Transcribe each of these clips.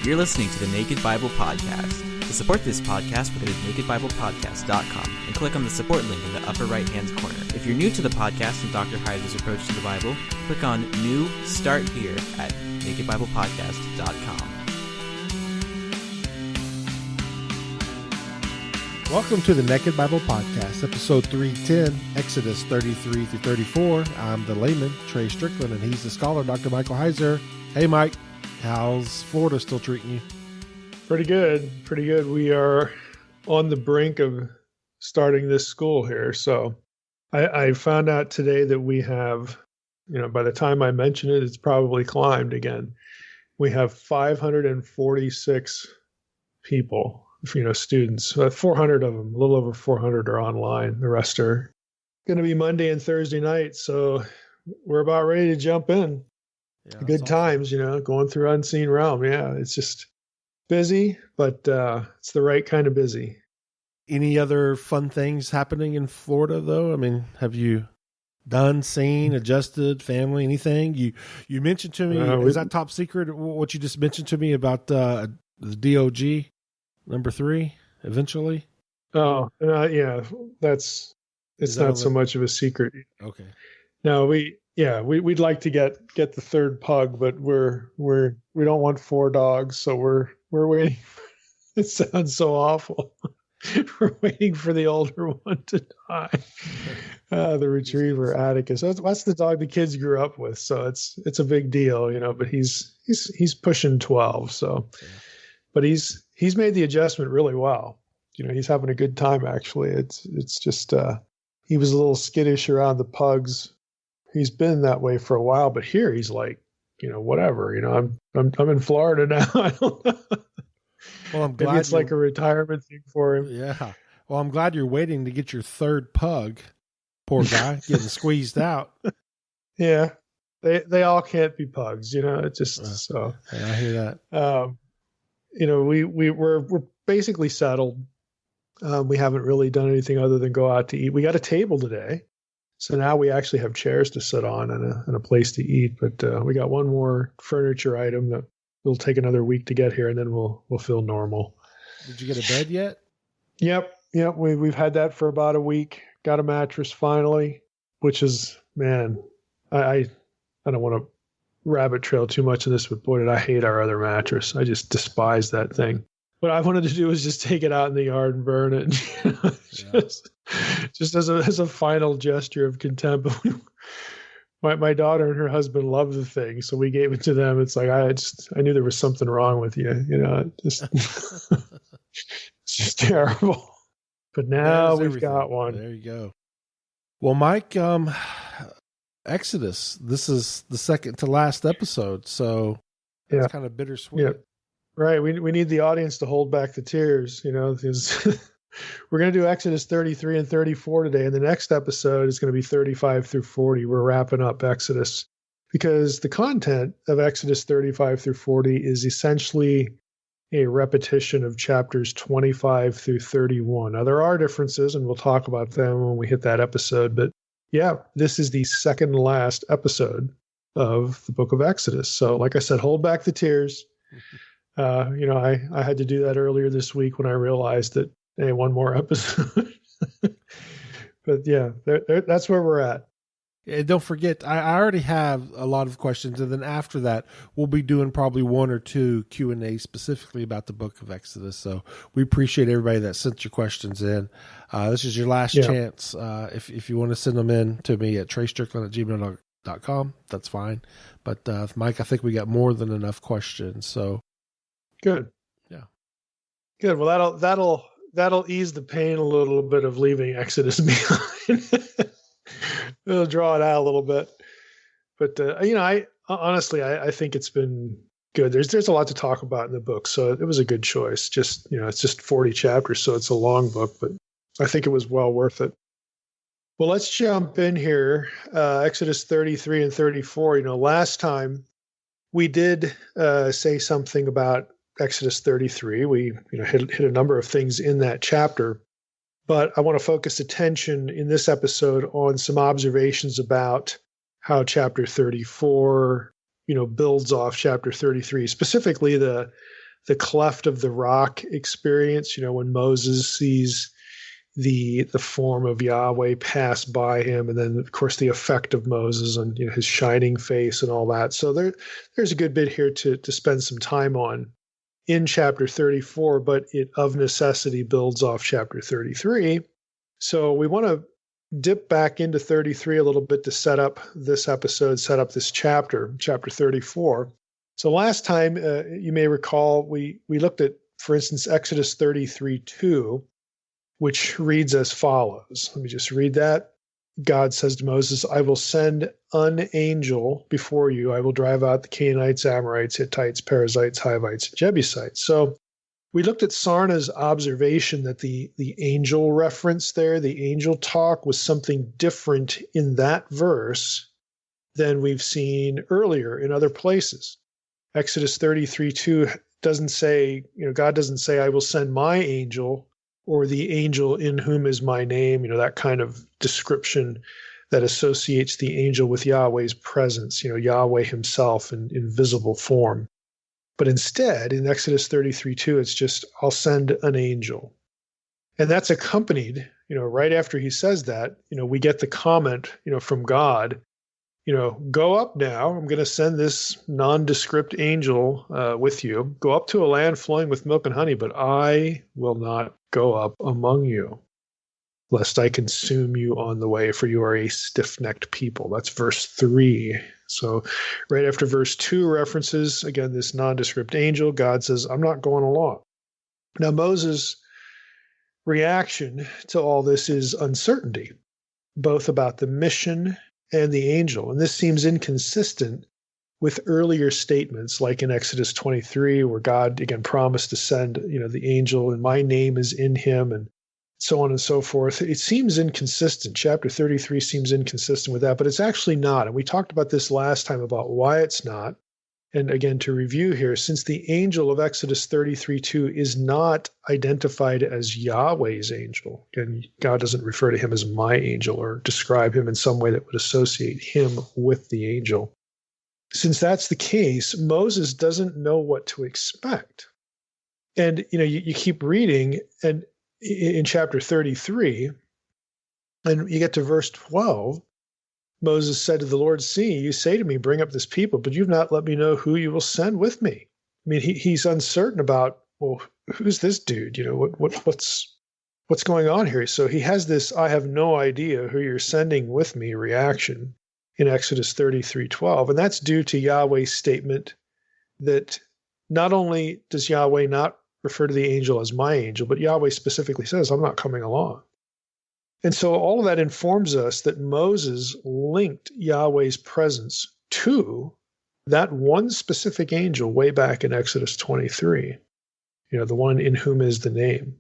You're listening to the Naked Bible Podcast. To support this podcast, go to nakedbiblepodcast.com and click on the support link in the upper right-hand corner. If you're new to the podcast and Dr. Heiser's approach to the Bible, click on New Start Here at nakedbiblepodcast.com. Welcome to the Naked Bible Podcast, episode 310, Exodus 33 through 34. I'm the layman, Trey Strickland, and he's the scholar, Dr. Michael Heiser. Hey, Mike, how's Florida still treating you? Pretty good. We are on the brink of starting this school here. So I found out today that we have, by the time I mention it, it's probably climbed again. We have 546 people. Students, 400 of them, a little over 400 are online. The rest are going to be Monday and Thursday night. So we're about ready to jump in. Yeah, good times, going through Unseen Realm. Yeah, it's just busy, but it's the right kind of busy. Any other fun things happening in Florida, though? I mean, have you done, seen, adjusted, family, anything? You mentioned to me, is that top secret, what you just mentioned to me about the DOG? Number 3, eventually? Oh, yeah, it's not so much of a secret. Okay. No, we'd like to get the third pug, but we don't want 4 dogs, so we're waiting. It sounds so awful. We're waiting for the older one to die. The retriever Atticus. That's the dog the kids grew up with, so it's a big deal, but he's pushing 12, so. Okay. But he's made the adjustment really well. He's having a good time, actually. It's just he was a little skittish around the pugs. He's been that way for a while, but here he's like, whatever. I'm in Florida now. I don't know. Well, I'm glad maybe it's like a retirement thing for him. Yeah. Well, I'm glad you're waiting to get your third pug. Poor guy getting squeezed out. Yeah. They all can't be pugs, It's just so. Yeah, I hear that. We're basically settled. We haven't really done anything other than go out to eat. We got a table today, so now we actually have chairs to sit on and a place to eat. But we got one more furniture item that will take another week to get here, and then we'll feel normal. Did you get a bed yet? Yep. We've had that for about a week. Got a mattress finally, which is, man, I don't want to rabbit trail too much of this, but boy, did I hate our other mattress. I just despise that thing. What I wanted to do was just take it out in the yard and burn it, just as a final gesture of contempt. My daughter and her husband love the thing, so we gave it to them. It's like I knew there was something wrong with you, it's just terrible. But now we've got one. There you go. Well, Mike, Exodus, this is the second to last episode, so it's kind of bittersweet. Yeah. Right. We need the audience to hold back the tears, because we're going to do Exodus 33 and 34 today, and the next episode is going to be 35 through 40. We're wrapping up Exodus because the content of Exodus 35 through 40 is essentially a repetition of chapters 25 through 31. Now, there are differences, and we'll talk about them when we hit that episode, but yeah, this is the second to last episode of the book of Exodus. So like I said, hold back the tears. I had to do that earlier this week when I realized that, hey, one more episode. But yeah, that's where we're at. And don't forget, I already have a lot of questions, and then after that, we'll be doing probably 1 or 2 Q&A specifically about the book of Exodus. So we appreciate everybody that sent your questions in. This is your last chance. If you want to send them in to me at treystrickland@gmail.com, that's fine. But Mike, I think we got more than enough questions. So good. Yeah. Good. Well, that'll ease the pain a little bit of leaving Exodus behind. It'll draw it out a little bit, but I honestly think it's been good. There's a lot to talk about in the book, so it was a good choice. Just it's just 40 chapters, so it's a long book, but I think it was well worth it. Well, let's jump in here. Exodus 33 and 34. Last time we did say something about Exodus 33. We hit a number of things in that chapter. But I want to focus attention in this episode on some observations about how chapter 34, builds off chapter 33, specifically the the cleft of the rock experience, when Moses sees the form of Yahweh pass by him, and then of course the effect of Moses on his shining face and all that. So there's a good bit here to spend some time on in chapter 34, but it of necessity builds off chapter 33. So we want to dip back into 33 a little bit to set up this episode, set up this chapter 34. So last time, you may recall, we looked at, for instance, Exodus 33:2, which reads as follows. Let me just read that. God says to Moses, I will send an angel before you. I will drive out the Canaanites, Amorites, Hittites, Perizzites, Hivites, and Jebusites. So we looked at Sarna's observation that the angel reference there, the angel talk, was something different in that verse than we've seen earlier in other places. Exodus 33:2 doesn't say, God doesn't say, I will send my angel, or the angel in whom is my name, that kind of description that associates the angel with Yahweh's presence, Yahweh himself in visible form. But instead, in Exodus 33:2, it's just, I'll send an angel. And that's accompanied, right after he says that, we get the comment, from God, go up now. I'm going to send this nondescript angel with you. Go up to a land flowing with milk and honey, but I will not go up among you, lest I consume you on the way, for you are a stiff-necked people. That's verse 3. So right after verse 2 references, again, this nondescript angel, God says, I'm not going along. Now, Moses' reaction to all this is uncertainty, both about the mission and the angel. And this seems inconsistent with earlier statements, like in Exodus 23, where God again promised to send, the angel, and my name is in him, and so on and so forth. It seems inconsistent. Chapter 33 seems inconsistent with that, but it's actually not. And we talked about this last time about why it's not. And again, to review here, since the angel of Exodus 33:2 is not identified as Yahweh's angel, and God doesn't refer to him as my angel or describe him in some way that would associate him with the angel. Since that's the case, Moses doesn't know what to expect. And, you keep reading, and in chapter 33, and you get to verse 12, Moses said to the Lord, see, you say to me, bring up this people, but you've not let me know who you will send with me. I mean, he's uncertain about, well, who's this dude? What's going on here? So he has this, I have no idea who you're sending with me reaction in Exodus 33:12. And that's due to Yahweh's statement that not only does Yahweh not refer to the angel as my angel, but Yahweh specifically says, I'm not coming along. And so all of that informs us that Moses linked Yahweh's presence to that one specific angel way back in Exodus 23, the one in whom is the name.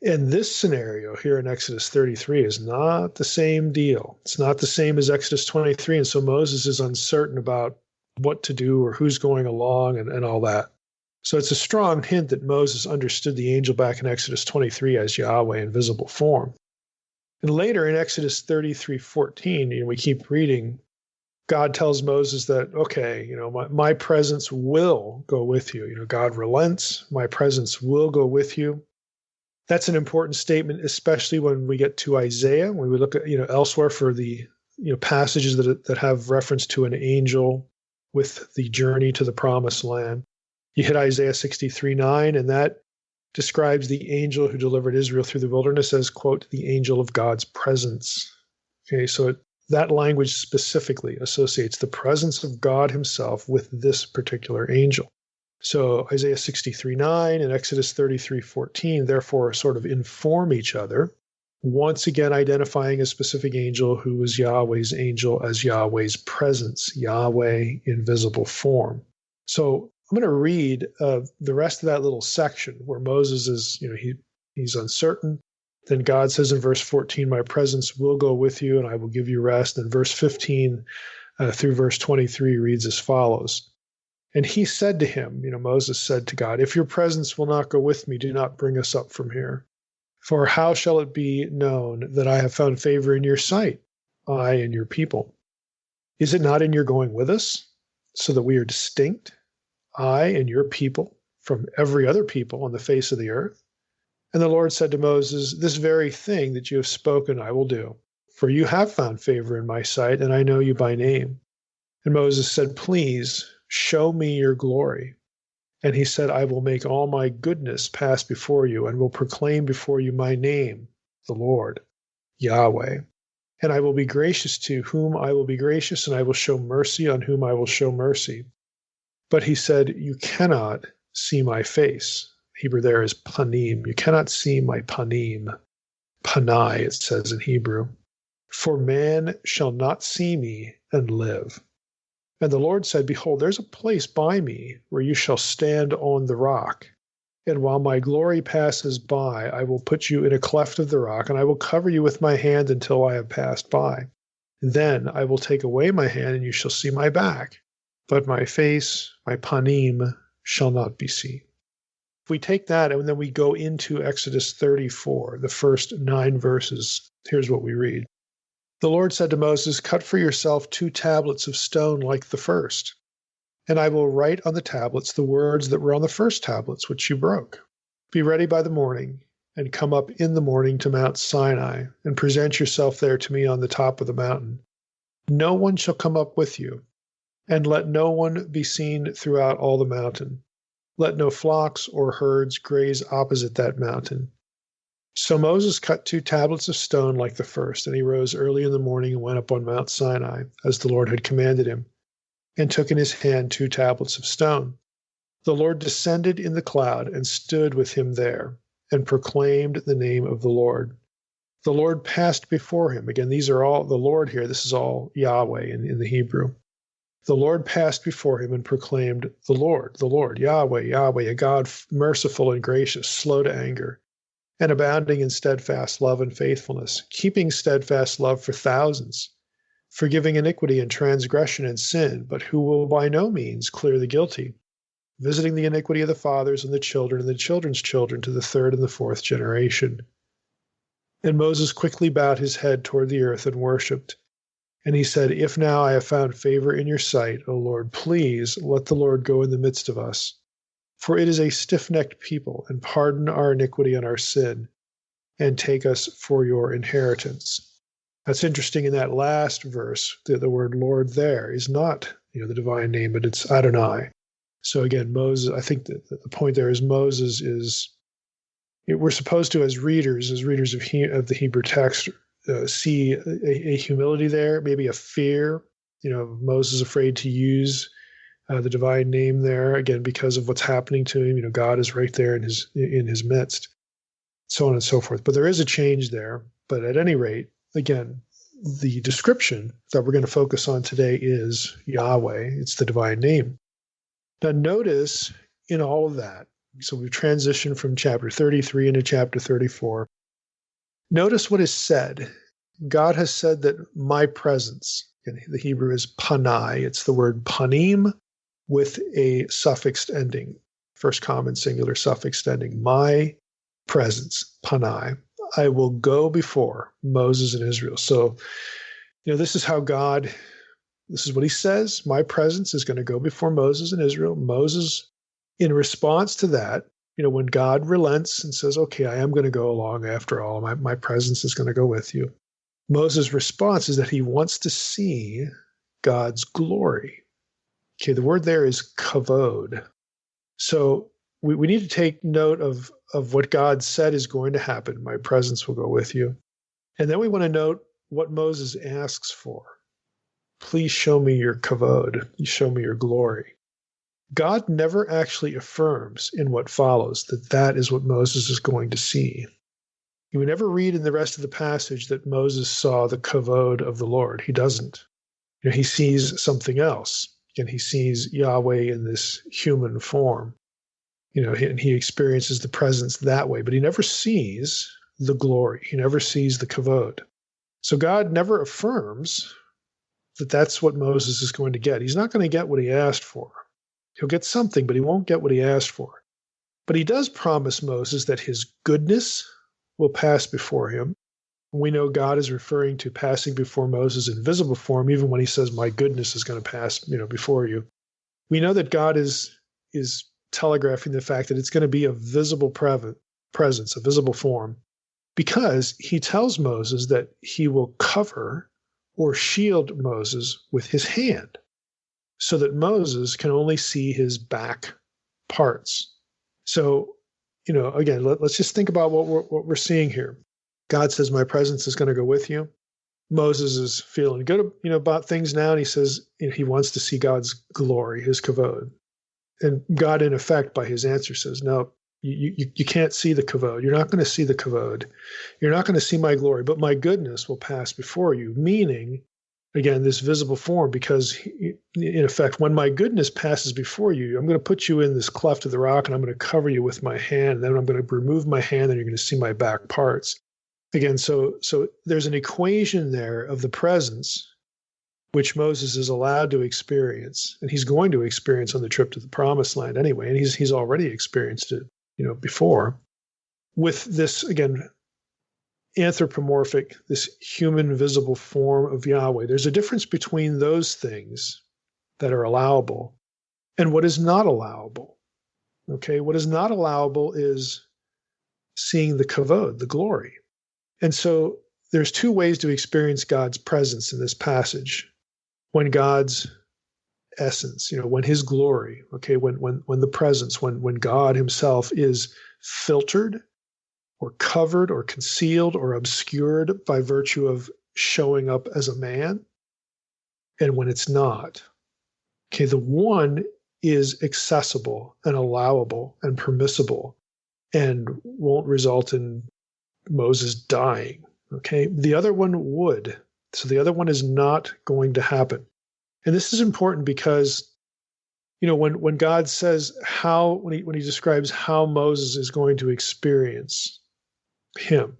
And this scenario here in Exodus 33 is not the same deal. It's not the same as Exodus 23. And so Moses is uncertain about what to do or who's going along and all that. So it's a strong hint that Moses understood the angel back in Exodus 23 as Yahweh in visible form. And later in Exodus 33:14, we keep reading, God tells Moses that, okay, my presence will go with you. God relents, my presence will go with you. That's an important statement, especially when we get to Isaiah, when we look at, elsewhere for the, passages that have reference to an angel with the journey to the promised land. You hit Isaiah 63:9, and that describes the angel who delivered Israel through the wilderness as, quote, the angel of God's presence. Okay, so that language specifically associates the presence of God himself with this particular angel. So Isaiah 63:9 and Exodus 33:14 therefore sort of inform each other, once again identifying a specific angel who was Yahweh's angel as Yahweh's presence, Yahweh in visible form. So I'm going to read the rest of that little section where Moses is, he's uncertain. Then God says in verse 14, my presence will go with you and I will give you rest. And verse 15 through verse 23 reads as follows. And he said to him, Moses said to God, if your presence will not go with me, do not bring us up from here. For how shall it be known that I have found favor in your sight, I and your people? Is it not in your going with us, so that we are distinct, I and your people, from every other people on the face of the earth? And the Lord said to Moses, this very thing that you have spoken I will do, for you have found favor in my sight, and I know you by name. And Moses said, please show me your glory. And he said, I will make all my goodness pass before you, and will proclaim before you my name, the Lord, Yahweh. And I will be gracious to whom I will be gracious, and I will show mercy on whom I will show mercy. But he said, you cannot see my face. Hebrew there is panim. You cannot see my panim. Panai, it says in Hebrew. For man shall not see me and live. And the Lord said, behold, there's a place by me where you shall stand on the rock. And while my glory passes by, I will put you in a cleft of the rock, and I will cover you with my hand until I have passed by. Then I will take away my hand, and you shall see my back. But my face, my panim, shall not be seen. If we take that and then we go into Exodus 34, the first 9 verses, here's what we read. The Lord said to Moses, cut for yourself 2 tablets of stone like the first, and I will write on the tablets the words that were on the first tablets which you broke. Be ready by the morning, and come up in the morning to Mount Sinai, and present yourself there to me on the top of the mountain. No one shall come up with you, and let no one be seen throughout all the mountain. Let no flocks or herds graze opposite that mountain. So Moses cut 2 tablets of stone like the first, and he rose early in the morning and went up on Mount Sinai, as the Lord had commanded him, and took in his hand 2 tablets of stone. The Lord descended in the cloud and stood with him there, and proclaimed the name of the Lord. The Lord passed before him. Again, these are all the Lord here. This is all Yahweh in the Hebrew. The Lord passed before him and proclaimed, the Lord, Yahweh, Yahweh, a God merciful and gracious, slow to anger, and abounding in steadfast love and faithfulness, keeping steadfast love for thousands, forgiving iniquity and transgression and sin, but who will by no means clear the guilty, visiting the iniquity of the fathers and the children and the children's children to the 3rd and the 4th generation. And Moses quickly bowed his head toward the earth and worshipped. And he said, if now I have found favor in your sight, O Lord, please let the Lord go in the midst of us. For it is a stiff-necked people, and pardon our iniquity and our sin, and take us for your inheritance. That's interesting. In that last verse, the word Lord there is not the divine name, but it's Adonai. So again, Moses, I think that the point there is Moses is, we're supposed to, as readers of the Hebrew text, see a humility there, maybe a fear. Moses afraid to use the divine name there, again, because of what's happening to him. God is right there in his midst, so on and so forth. But there is a change there. But at any rate, again, the description that we're going to focus on today is Yahweh. It's the divine name. Now notice in all of that, so we've transitioned from chapter 33 into chapter 34. Notice what is said. God has said that my presence, and the Hebrew is panai, it's the word panim with a suffixed ending, first common singular suffixed ending. My presence, panai, I will go before Moses and Israel. So, this is how God, this is what he says. My presence is going to go before Moses and Israel. Moses, in response to that, when God relents and says, okay, I am going to go along after all, my presence is going to go with you. Moses' response is that he wants to see God's glory. Okay, the word there is kavod. So we need to take note of what God said is going to happen. My presence will go with you. And then we want to note what Moses asks for. Please show me your kavod. You show me your glory. God never actually affirms in what follows that is what Moses is going to see. You would never read in the rest of the passage that Moses saw the kavod of the Lord. He doesn't. He sees something else. And he sees Yahweh in this human form. And he experiences the presence that way. But he never sees the glory. He never sees the kavod. So God never affirms that that's what Moses is going to get. He's not going to get what he asked for. He'll get something, but he won't get what he asked for. But he does promise Moses that his goodness will pass before him. We know God is referring to passing before Moses in visible form, even when he says, my goodness is going to pass, before you. We know that God is telegraphing the fact that it's going to be a visible presence, a visible form, because he tells Moses that he will cover or shield Moses with his hand so that Moses can only see his back parts. So, again, let's just think about what we're seeing here. God says, my presence is going to go with you. Moses is feeling good, about things now, and he says he wants to see God's glory, his kavod. And God, in effect, by his answer says, no, you can't see the kavod. You're not going to see the kavod. You're not going to see my glory, but my goodness will pass before you, meaning, again, this visible form, because in effect, when my goodness passes before you, I'm going to put you in this cleft of the rock, and I'm going to cover you with my hand, and then I'm going to remove my hand, and you're going to see my back parts. Again, so there's an equation there of the presence, which Moses is allowed to experience, and he's going to experience on the trip to the Promised Land anyway, and he's already experienced it, before, with this, again, anthropomorphic, this human visible form of Yahweh. There's a difference between those things that are allowable and what is not allowable. Okay, what is not allowable is seeing the kavod, the glory. And so there's two ways to experience God's presence in this passage. When God's essence, when his glory, okay, when the presence, when God himself is filtered or covered or concealed or obscured by virtue of showing up as a man, and when it's not. Okay, the one is accessible and allowable and permissible and won't result in Moses dying. Okay, the other one would. So the other one is not going to happen. And this is important because, when God says when he describes how Moses is going to experience him,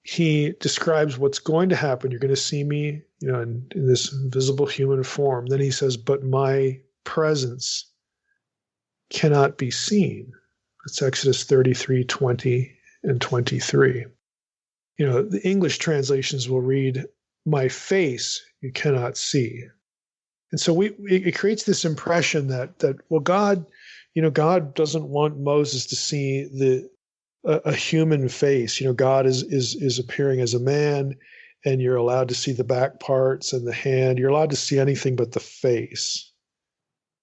he describes what's going to happen. You're going to see me, in this visible human form. Then he says, but my presence cannot be seen. It's Exodus 33:20 and 23. The English translations will read, my face you cannot see. And so it creates this impression that God, God doesn't want Moses to see a human face. God is appearing as a man, and you're allowed to see the back parts and the hand. You're allowed to see anything but the face.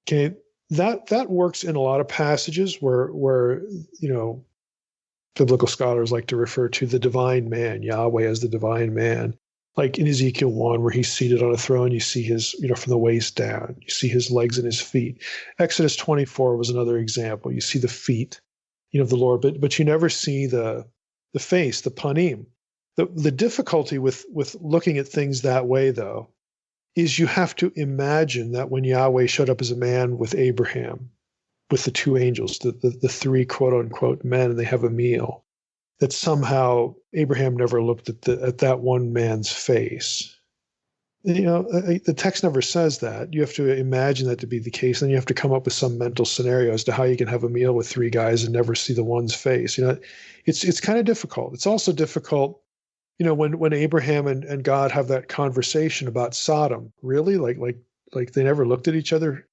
Okay, that works in a lot of passages where biblical scholars like to refer to the divine man, Yahweh as the divine man. Like in Ezekiel 1, where he's seated on a throne, you see his, from the waist down, you see his legs and his feet. Exodus 24 was another example. You see the feet, of the Lord, but you never see the face, the panim. The difficulty with looking at things that way, though, is you have to imagine that when Yahweh showed up as a man with Abraham, with the two angels, the three quote unquote men, and they have a meal, that somehow Abraham never looked at that one man's face. The text never says that. You have to imagine that to be the case, and you have to come up with some mental scenario as to how you can have a meal with three guys and never see the one's face. It's kind of difficult. It's also difficult, when Abraham and God have that conversation about Sodom. Really, like they never looked at each other,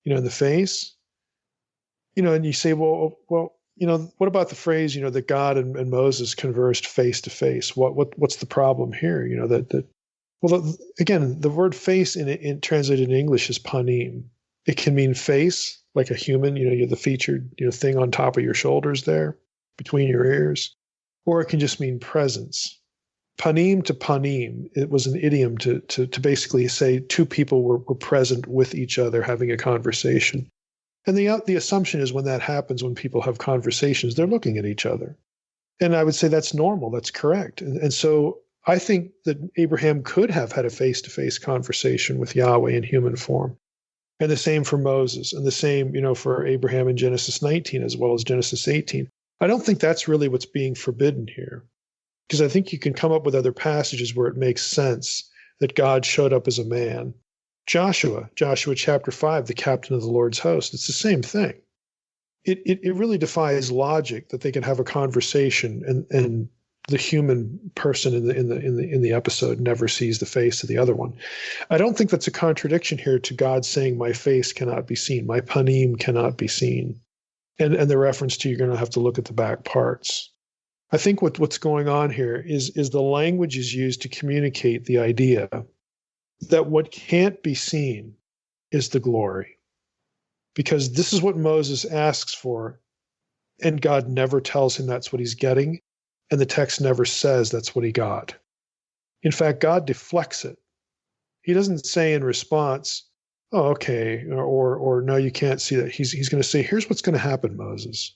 in the face. And you say, well, what about the phrase, that God and Moses conversed face to face? What's the problem here? Again, the word face in translated in English is panim. It can mean face, like a human, you're the featured, thing on top of your shoulders there, between your ears, or it can just mean presence. Panim to panim, it was an idiom to basically say two people were present with each other having a conversation. And the assumption is when that happens, when people have conversations, they're looking at each other. And I would say that's normal, that's correct. And so I think that Abraham could have had a face-to-face conversation with Yahweh in human form. And the same for Moses, and the same, for Abraham in Genesis 19 as well as Genesis 18. I don't think that's really what's being forbidden here, because I think you can come up with other passages where it makes sense that God showed up as a man. Joshua chapter 5, the captain of the Lord's host, it's the same thing. It really defies logic that they can have a conversation and the human person in the episode never sees the face of the other one. I don't think that's a contradiction here to God saying, "My face cannot be seen, my panim cannot be seen," and the reference to you're going to have to look at the back parts. I think what's going on here is the language is used to communicate the idea that what can't be seen is the glory, because this is what Moses asks for, and God never tells him that's what he's getting. And the text never says that's what he got. In fact, God deflects it. He doesn't say in response, "Oh, okay," or "No, you can't see that." He's going to say, "Here's what's going to happen, Moses.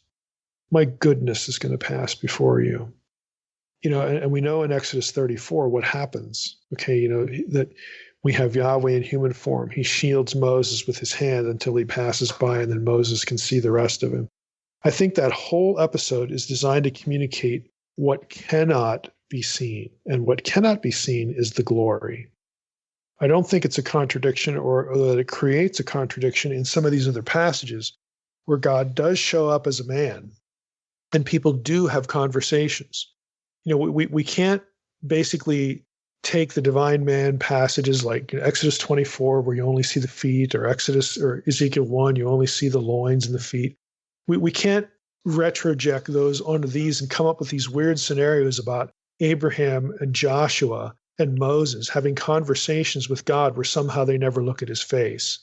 My goodness is going to pass before you." And we know in Exodus 34 what happens. Okay, that we have Yahweh in human form. He shields Moses with his hand until he passes by, and then Moses can see the rest of him. I think that whole episode is designed to communicate what cannot be seen, and what cannot be seen is the glory. I don't think it's a contradiction or that it creates a contradiction in some of these other passages where God does show up as a man and people do have conversations. We can't basically take the divine man passages like Exodus 24 where you only see the feet, or Ezekiel 1, you only see the loins and the feet. We can't retroject those onto these and come up with these weird scenarios about Abraham and Joshua and Moses having conversations with God where somehow they never look at his face.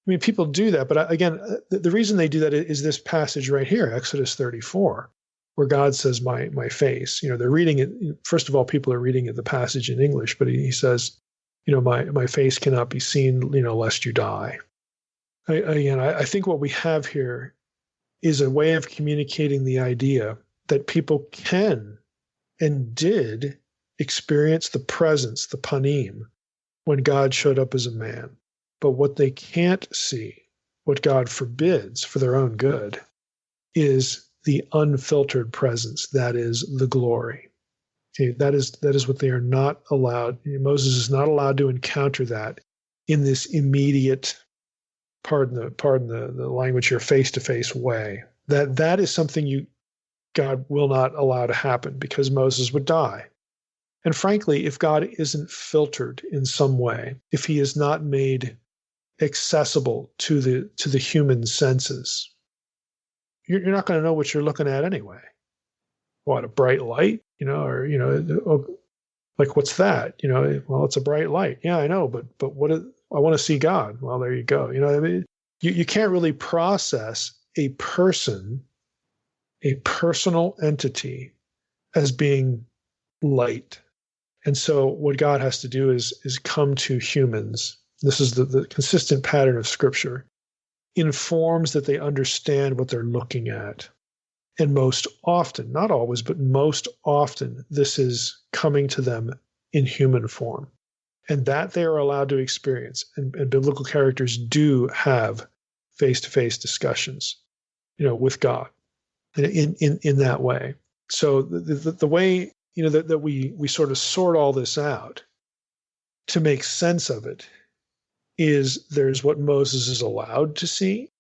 I mean, people do that, but again, the reason they do that is this passage right here, Exodus 34, where God says, my face. They're reading it. First of all, people are reading the passage in English, but he says, my face cannot be seen, lest you die. I think what we have here is a way of communicating the idea that people can and did experience the presence, the panim, when God showed up as a man. But what they can't see, what God forbids for their own good, is the unfiltered presence, that is the glory. Okay, that is what they are not allowed. Moses is not allowed to encounter that in this immediate, pardon the language here, face-to-face way. That is something God will not allow to happen, because Moses would die. And frankly, if God isn't filtered in some way, if he is not made accessible to the human senses, you're not going to know what you're looking at anyway. What, a bright light, like, what's that? Well, it's a bright light. Yeah, I know, but what? I want to see God. Well, there you go. I mean, you can't really process a person, a personal entity, as being light. And so what God has to do is come to humans. This is the consistent pattern of Scripture, in forms that they understand what they're looking at. And most often, not always, but most often, this is coming to them in human form. And that they are allowed to experience. And biblical characters do have face-to-face discussions, with God in that way. So the way, that we sort of sort all this out to make sense of it is there's what Moses is allowed to see,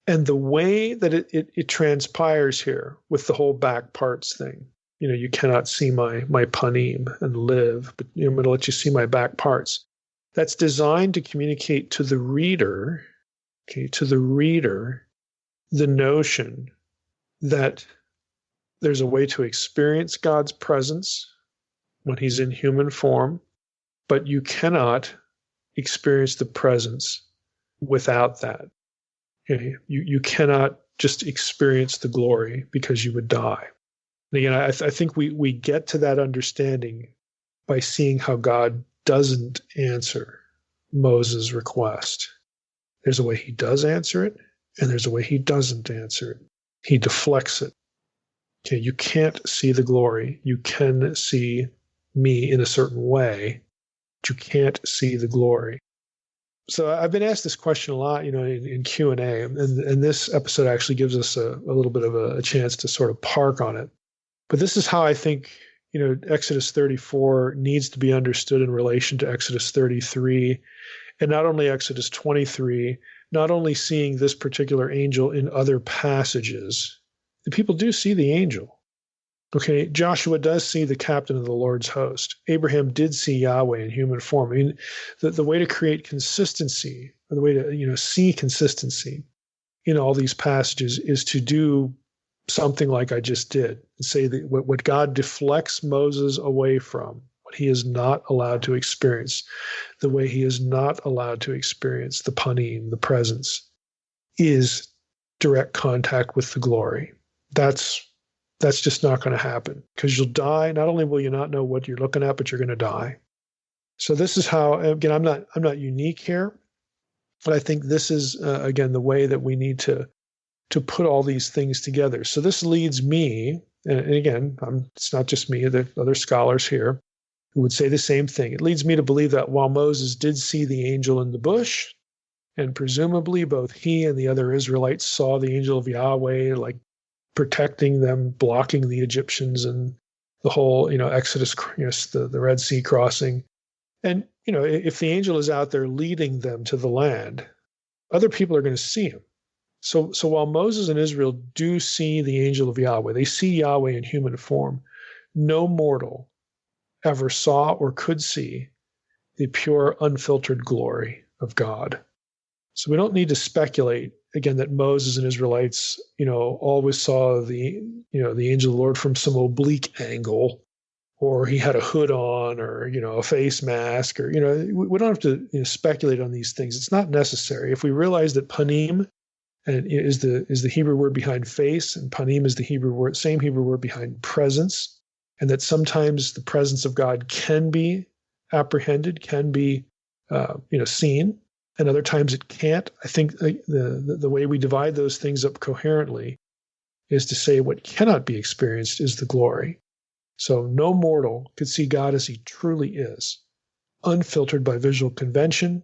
and the way that it transpires here with the whole back parts thing. You cannot see my panim and live, but I'm going to let you see my back parts. That's designed to communicate to the reader, the notion that there's a way to experience God's presence when he's in human form, but you cannot experience the presence without that. You cannot just experience the glory, because you would die. And again, I think we get to that understanding by seeing how God doesn't answer Moses' request. There's a way he does answer it, and there's a way he doesn't answer it. He deflects it. Okay, you can't see the glory. You can see me in a certain way, but you can't see the glory. So I've been asked this question a lot, in Q&A, and this episode actually gives us a little bit of a chance to sort of park on it. But this is how I think, Exodus 34 needs to be understood in relation to Exodus 33, and not only Exodus 23, not only seeing this particular angel in other passages. The people do see the angel. Okay, Joshua does see the captain of the Lord's host. Abraham did see Yahweh in human form. I mean, the way to create consistency, or the way to see consistency in all these passages is to do something like I just did, and say that what God deflects Moses away from, what he is not allowed to experience, the way he is not allowed to experience the panim, the presence, is direct contact with the glory. That's just not going to happen, because you'll die. Not only will you not know what you're looking at, but you're going to die. So this is how, again, I'm not unique here, but I think this is, again, the way that we need to put all these things together. So this leads me, and again, it's not just me, there are other scholars here who would say the same thing. It leads me to believe that while Moses did see the angel in the bush, and presumably both he and the other Israelites saw the angel of Yahweh, like protecting them, blocking the Egyptians and the whole, Exodus, the Red Sea crossing. And, if the angel is out there leading them to the land, other people are going to see him. So while Moses and Israel do see the angel of Yahweh, they see Yahweh in human form, no mortal ever saw or could see the pure, unfiltered glory of God. So we don't need to speculate, again, that Moses and Israelites, always saw the angel of the Lord from some oblique angle, or he had a hood on, or, a face mask, or, we don't have to speculate on these things. It's not necessary. If we realize that panim is the Hebrew word behind face, and panim is the same Hebrew word behind presence, and that sometimes the presence of God can be apprehended, can be, seen, and other times it can't. I think the way we divide those things up coherently is to say what cannot be experienced is the glory. So no mortal could see God as he truly is, unfiltered by visual convention.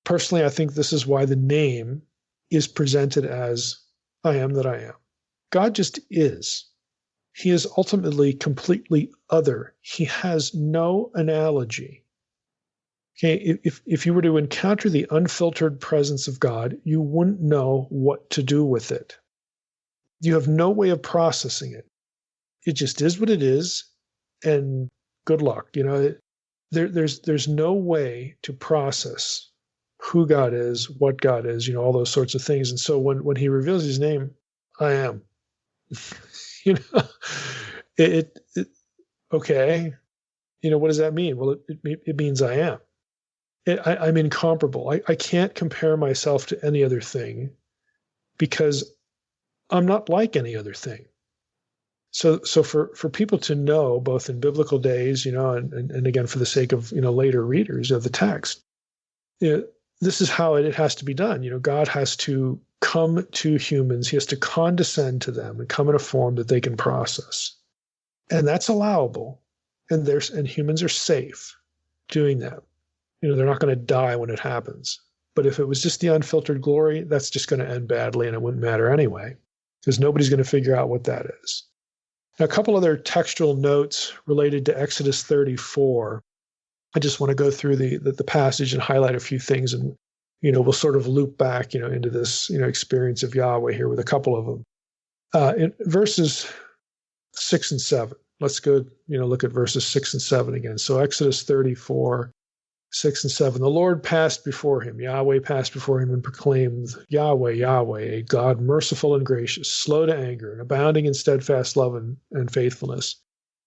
Personally, I think this is why the name is presented as I am that I am. God just is. He is ultimately completely other. He has no analogy. Okay, if you were to encounter the unfiltered presence of God, you wouldn't know what to do with it. You have no way of processing it. It just is what it is, and good luck. There's no way to process who God is, what God is, all those sorts of things. And so when he reveals his name, I am. Okay. What does that mean? Well, it means I am. I'm incomparable. I can't compare myself to any other thing, because I'm not like any other thing. So for people to know, both in biblical days, and again, for the sake of, later readers of the text, this is how it has to be done. God has to come to humans. He has to condescend to them and come in a form that they can process. And that's allowable. And humans are safe doing that. They're not going to die when it happens. But if it was just the unfiltered glory, that's just going to end badly, and it wouldn't matter anyway, because nobody's going to figure out what that is. Now, a couple other textual notes related to Exodus 34. I just want to go through the passage and highlight a few things, and we'll sort of loop back into this experience of Yahweh here with a couple of them. In verses 6 and 7, let's go look at verses 6 and 7 again. So Exodus 34, 6 and 7. The Lord passed before him, Yahweh passed before him, and proclaimed, Yahweh, Yahweh, a God merciful and gracious, slow to anger, and abounding in steadfast love and faithfulness,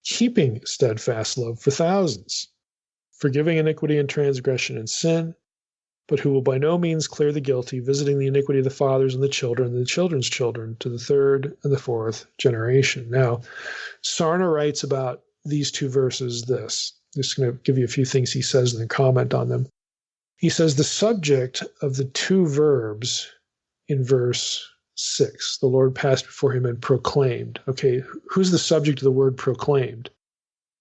keeping steadfast love for thousands, forgiving iniquity and transgression and sin, but who will by no means clear the guilty, visiting the iniquity of the fathers and the children and the children's children to the third and the fourth generation. Now, Sarna writes about these two verses this. Just going to give you a few things he says and then comment on them. He says the subject of the two verbs in verse 6, the Lord passed before him and proclaimed. Okay, who's the subject of the word proclaimed?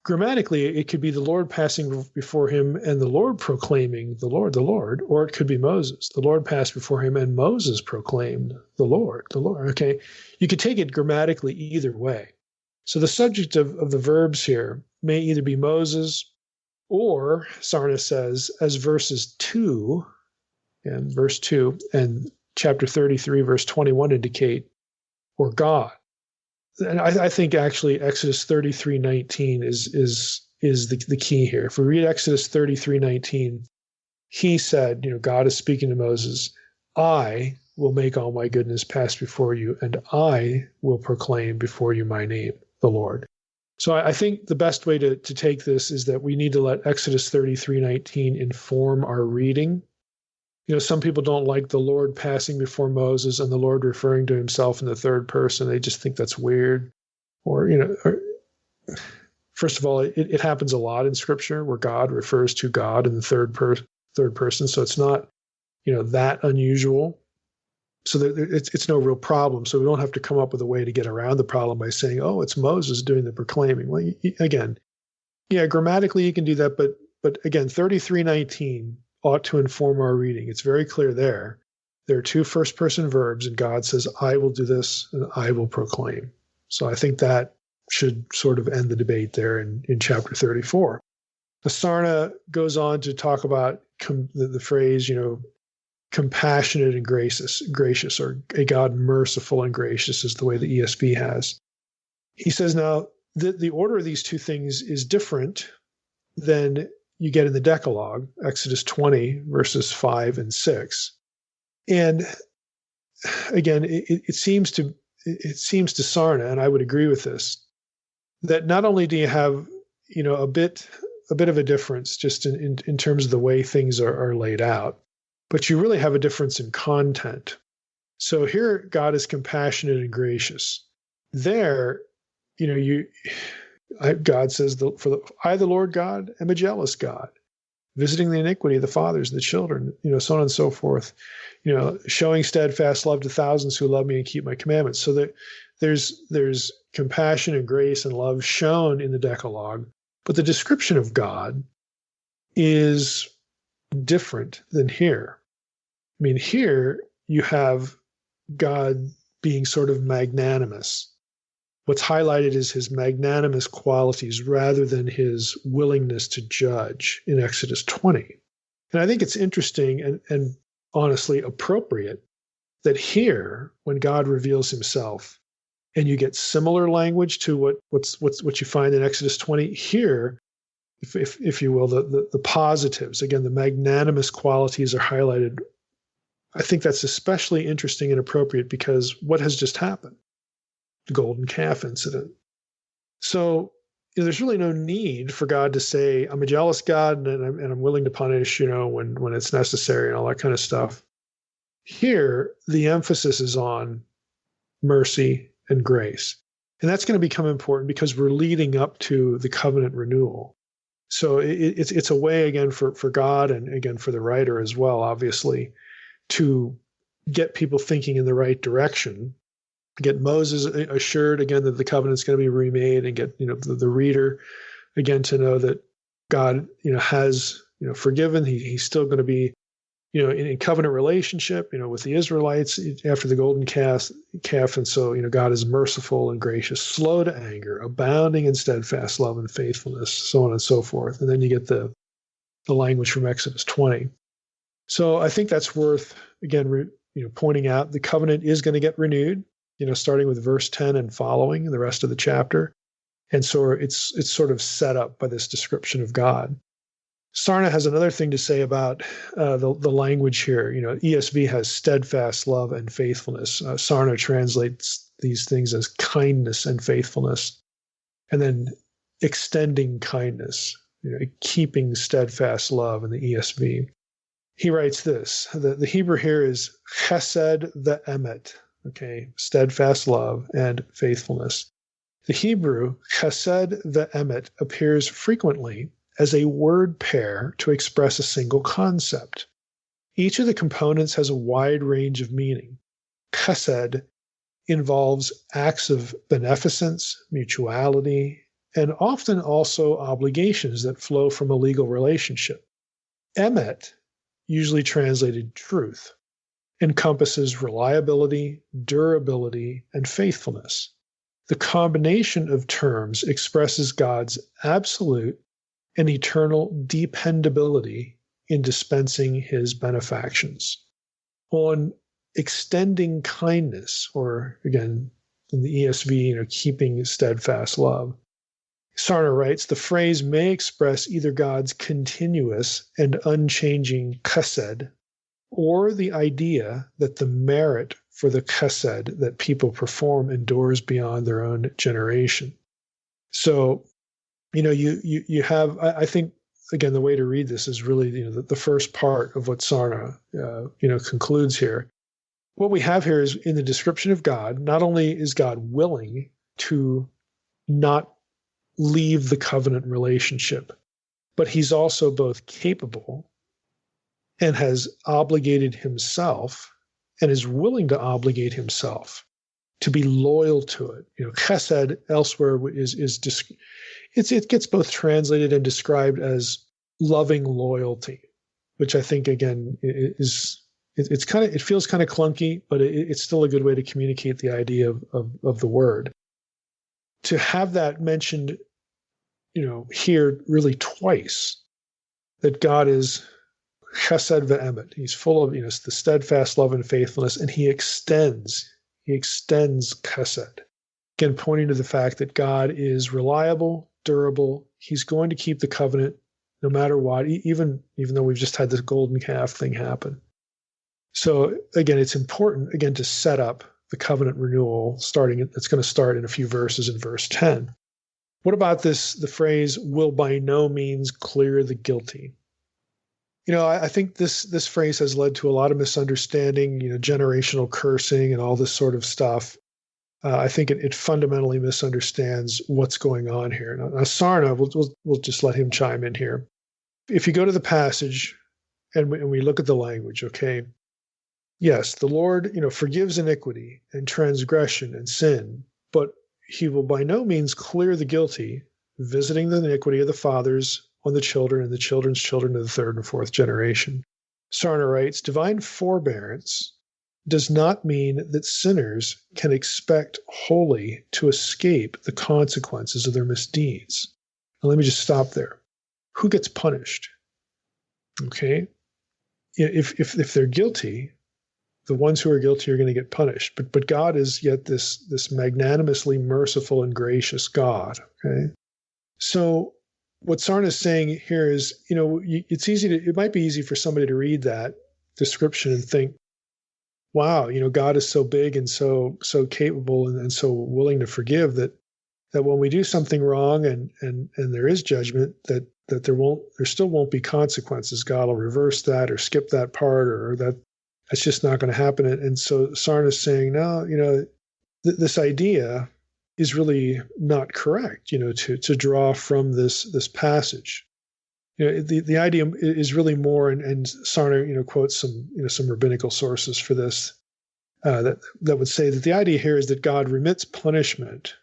Grammatically, it could be the Lord passing before him and the Lord proclaiming the Lord, or it could be Moses. The Lord passed before him and Moses proclaimed the Lord. Okay, you could take it grammatically either way. So the subject of the verbs here may either be Moses, or Sarna says, as verses 2 and chapter 33, verse 21 indicate, or God. and I think actually Exodus 33:19 is the key here. If we read Exodus 33:19, he said, God is speaking to Moses, I will make all my goodness pass before you, and I will proclaim before you my name, the Lord. So I think the best way to take this is that we need to let Exodus 33:19 inform our reading. Some people don't like the Lord passing before Moses and the Lord referring to himself in the third person. They just think that's weird. Or first of all, it happens a lot in Scripture where God refers to God in the third person. So it's not, that unusual. So it's no real problem. So we don't have to come up with a way to get around the problem by saying, oh, it's Moses doing the proclaiming. Well, again, grammatically you can do that, but again, 33:19 ought to inform our reading. It's very clear there. There are two first-person verbs, and God says, I will do this, and I will proclaim. So I think that should sort of end the debate there in chapter 34. The Sarna goes on to talk about the phrase, compassionate and gracious, or a God merciful and gracious is the way the ESV has. He says, now, the order of these two things is different than you get in the Decalogue, Exodus 20, verses 5 and 6. And again, it seems to Sarna, and I would agree with this, that not only do you have, a bit of a difference just in terms of the way things are laid out, but you really have a difference in content. So here, God is compassionate and gracious. There, God says, I, the Lord God, am a jealous God, visiting the iniquity of the fathers and the children, so on and so forth, showing steadfast love to thousands who love me and keep my commandments. So that there's compassion and grace and love shown in the Decalogue, but the description of God is different than here. I mean, here you have God being sort of magnanimous. What's highlighted is his magnanimous qualities rather than his willingness to judge in Exodus 20. And I think it's interesting and honestly appropriate that here, when God reveals himself, and you get similar language to what you find in Exodus 20, here, if you will, the positives, again, the magnanimous qualities are highlighted. I think that's especially interesting and appropriate because what has just happened? The golden calf incident. So there's really no need for God to say, I'm a jealous God and I'm willing to punish, when it's necessary and all that kind of stuff. Here, the emphasis is on mercy and grace. And that's going to become important because we're leading up to the covenant renewal. So it's a way, again, for God and, again, for the writer as well, obviously, to get people thinking in the right direction, get Moses assured, again, that the covenant's going to be remade, and get, the reader, again, to know that God, has, forgiven. He's still going to be, in covenant relationship, with the Israelites after the golden calf. And so, God is merciful and gracious, slow to anger, abounding in steadfast love and faithfulness, so on and so forth. And then you get the language from Exodus 20. So I think that's worth, again, pointing out. The covenant is going to get renewed, starting with verse 10 and following the rest of the chapter. And so it's sort of set up by this description of God. Sarna has another thing to say about the language here. ESV has steadfast love and faithfulness. Sarna translates these things as kindness and faithfulness, and then extending kindness, keeping steadfast love in the ESV. He writes this. The Hebrew here is chesed ve'emet, steadfast love and faithfulness. The Hebrew chesed ve'emet appears frequently as a word pair to express a single concept. Each of the components has a wide range of meaning. Chesed involves acts of beneficence, mutuality, and often also obligations that flow from a legal relationship. Emet, usually translated truth, encompasses reliability, durability, and faithfulness. The combination of terms expresses God's absolute and eternal dependability in dispensing his benefactions. On extending kindness, or again, in the ESV, keeping steadfast love. Sarna writes, the phrase may express either God's continuous and unchanging chesed, or the idea that the merit for the chesed that people perform endures beyond their own generation. So, you have, I think, again, the way to read this is really, the first part of what Sarna, concludes here. What we have here is in the description of God, not only is God willing to not leave the covenant relationship, but he's also both capable and has obligated himself and is willing to obligate himself to be loyal to it. Chesed elsewhere it gets both translated and described as loving loyalty, which I think again it feels kind of clunky, but it's still a good way to communicate the idea of the word. To have that mentioned, here really twice, that God is chesed ve'emet. He's full of, the steadfast love and faithfulness, and he extends chesed. Again, pointing to the fact that God is reliable, durable. He's going to keep the covenant no matter what, even though we've just had this golden calf thing happen. So again, it's important, again, to set up the covenant renewal it's going to start in a few verses in verse 10. What about the phrase, will by no means clear the guilty? I think this phrase has led to a lot of misunderstanding, generational cursing and all this sort of stuff. I think it fundamentally misunderstands what's going on here. Now Sarna, we'll just let him chime in here. If you go to the passage and we look at the language, okay, yes, the Lord, forgives iniquity and transgression and sin, but he will by no means clear the guilty, visiting the iniquity of the fathers on the children and the children's children to the third and fourth generation. Sarna writes, divine forbearance does not mean that sinners can expect wholly to escape the consequences of their misdeeds. Now, let me just stop there. Who gets punished? Okay? If they're guilty, the ones who are guilty are going to get punished. But God is yet this magnanimously merciful and gracious God. Okay? So what Sarna is saying here is, it might be easy for somebody to read that description and think, wow, God is so big and so capable and so willing to forgive that when we do something wrong and there is judgment, that there still won't be consequences. God will reverse that or skip that part, or that's just not going to happen. And so Sarna is saying, no, this idea is really not correct, to draw from this passage. The idea is really more, and Sarna, quotes some rabbinical sources for this, that would say that the idea here is that God remits punishment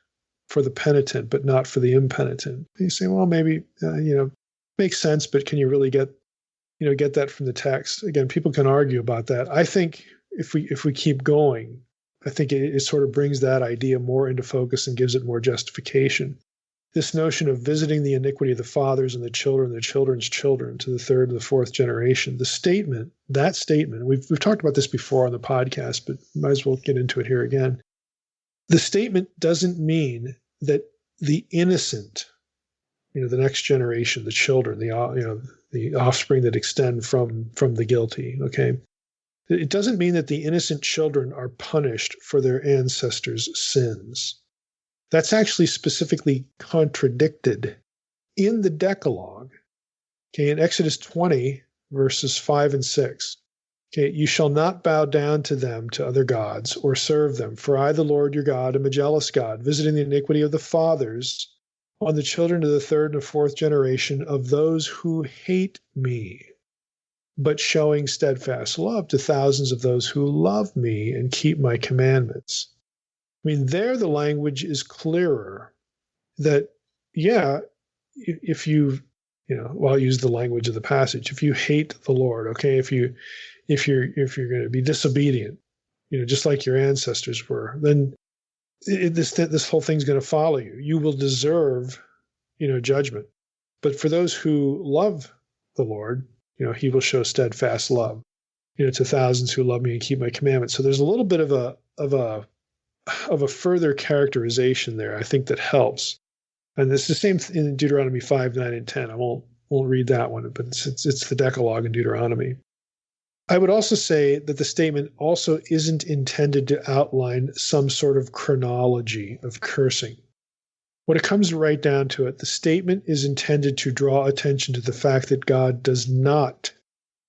for the penitent, but not for the impenitent. You say, well, maybe, makes sense, but can you really get that from the text? Again, people can argue about that. I think if we keep going, I think it sort of brings that idea more into focus and gives it more justification. This notion of visiting the iniquity of the fathers and the children's children to the third and the fourth generation, that statement, we've talked about this before on the podcast, but might as well get into it here again. The statement doesn't mean that the innocent, the next generation, the children, the offspring that extend from the guilty, okay? It doesn't mean that the innocent children are punished for their ancestors' sins. That's actually specifically contradicted in the Decalogue. Okay, in Exodus 20, verses 5 and 6. Okay, you shall not bow down to them, to other gods, or serve them, for I, the Lord your God, am a jealous God, visiting the iniquity of the fathers on the children of the third and fourth generation of those who hate me, but showing steadfast love to thousands of those who love me and keep my commandments. I mean, there the language is clearer that, if I'll use the language of the passage, if you hate the Lord, okay, if you're going to be disobedient, just like your ancestors were, then this whole thing's going to follow you. You will deserve, judgment. But for those who love the Lord, he will show steadfast love, to thousands who love me and keep my commandments. So there's a little bit of a of a further characterization there, I think that helps. And it's the same in Deuteronomy 5, 9, and 10. I won't read that one, but it's the Decalogue in Deuteronomy. I would also say that the statement also isn't intended to outline some sort of chronology of cursing. When it comes right down to it, the statement is intended to draw attention to the fact that God does not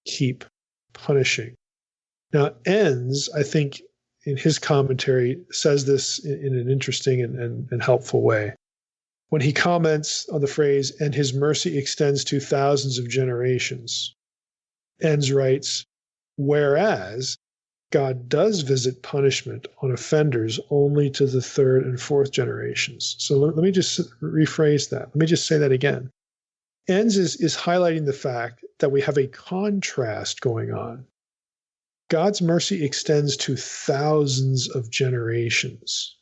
keep punishing. Now, Enns, I think, in his commentary, says this in an interesting and helpful way. When he comments on the phrase, and his mercy extends to thousands of generations, Enns writes, whereas God does visit punishment on offenders only to the third and fourth generations. So let me just rephrase that. Let me just say that again. Enns is highlighting the fact that we have a contrast going on. God's mercy extends to thousands of generations.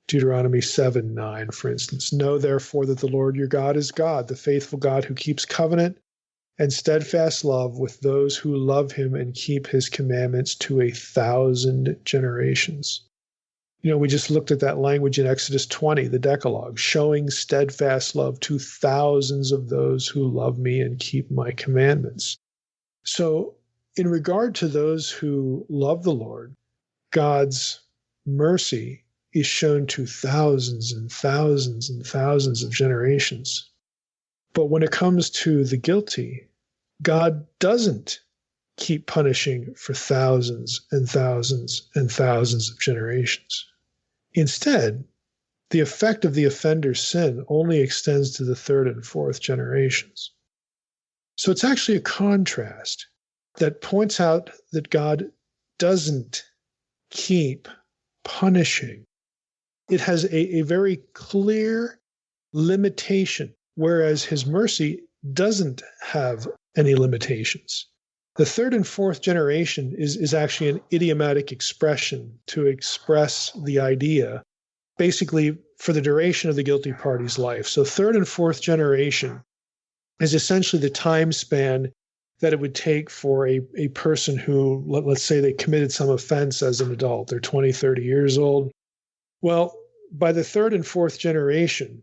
Deuteronomy 7:9, for instance. Know therefore that the Lord your God is God, the faithful God who keeps covenant and steadfast love with those who love him and keep his commandments to 1,000 generations. You know, we just looked at that language in Exodus 20, the Decalogue, showing steadfast love to thousands of those who love me and keep my commandments. So, in regard to those who love the Lord, God's mercy is shown to thousands and thousands and thousands of generations. But when it comes to the guilty, God doesn't keep punishing for thousands and thousands and thousands of generations. Instead, the effect of the offender's sin only extends to the third and fourth generations. So it's actually a contrast that points out that God doesn't keep punishing. It has a very clear limitation, whereas his mercy doesn't have any limitations. The third and fourth generation is actually an idiomatic expression to express the idea, basically for the duration of the guilty party's life. So third and fourth generation is essentially the time span that it would take for a person who, let's say they committed some offense as an adult. They're 20, 30 years old. Well, by the third and fourth generation,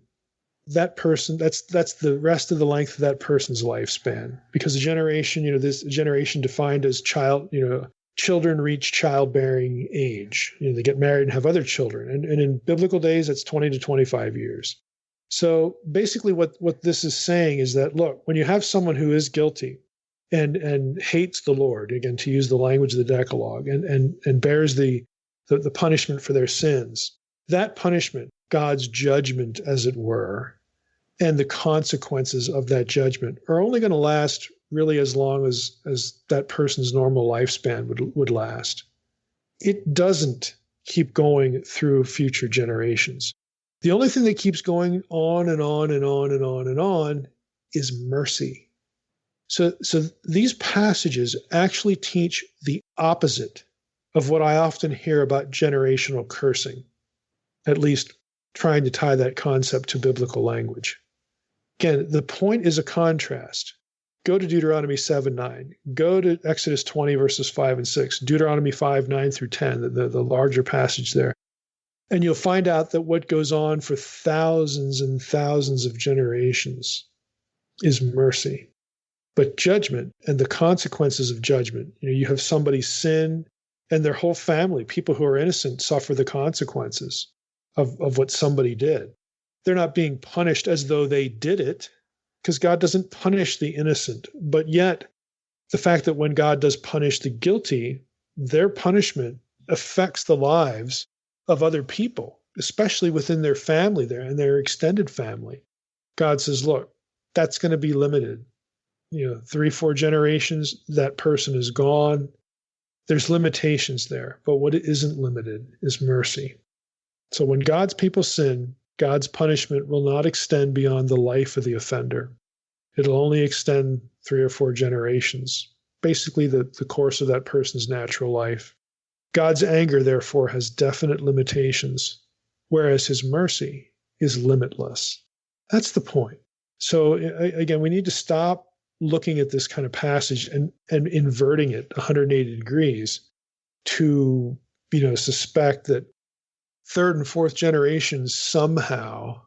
that person, that's the rest of the length of that person's lifespan. Because a generation, this generation defined as children reach childbearing age. They get married and have other children. And in biblical days, that's 20 to 25 years. So basically what this is saying is that, look, when you have someone who is guilty and hates the Lord, again, to use the language of the Decalogue, and bears the punishment for their sins, that punishment, God's judgment, as it were, and the consequences of that judgment are only going to last really as long as that person's normal lifespan would last. It doesn't keep going through future generations. The only thing that keeps going on and on and on and on and on is mercy. So these passages actually teach the opposite of what I often hear about generational cursing, at least trying to tie that concept to biblical language. Again, the point is a contrast. Go to Deuteronomy 7:9. Go to Exodus 20, verses 5 and 6. Deuteronomy 5, 9 through 10, the larger passage there. And you'll find out that what goes on for thousands and thousands of generations is mercy. But judgment and the consequences of judgment, you have somebody sin and their whole family, people who are innocent, suffer the consequences of what somebody did. They're not being punished as though they did it, because God doesn't punish the innocent. But yet, the fact that when God does punish the guilty, their punishment affects the lives of other people, especially within their family there and their extended family. God says, look, that's going to be limited. 3, 4 generations, that person is gone. There's limitations there, but what isn't limited is mercy. So when God's people sin, God's punishment will not extend beyond the life of the offender. It'll only extend 3 or 4 generations, basically the course of that person's natural life. God's anger, therefore, has definite limitations, whereas his mercy is limitless. That's the point. So again, we need to stop looking at this kind of passage and inverting it 180 degrees to, suspect that third and fourth generations somehow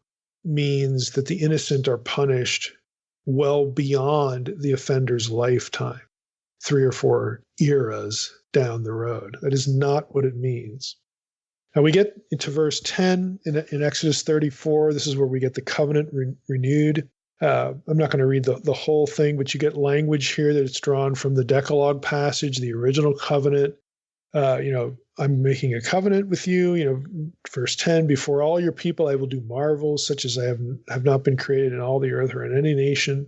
means that the innocent are punished well beyond the offender's lifetime, 3 or 4 eras down the road. That is not what it means. Now we get into verse 10 in Exodus 34. This is where we get the covenant renewed. I'm not going to read the whole thing, but you get language here that it's drawn from the Decalogue passage, the original covenant. I'm making a covenant with you. Verse 10, before all your people I will do marvels such as I have not been created in all the earth or in any nation.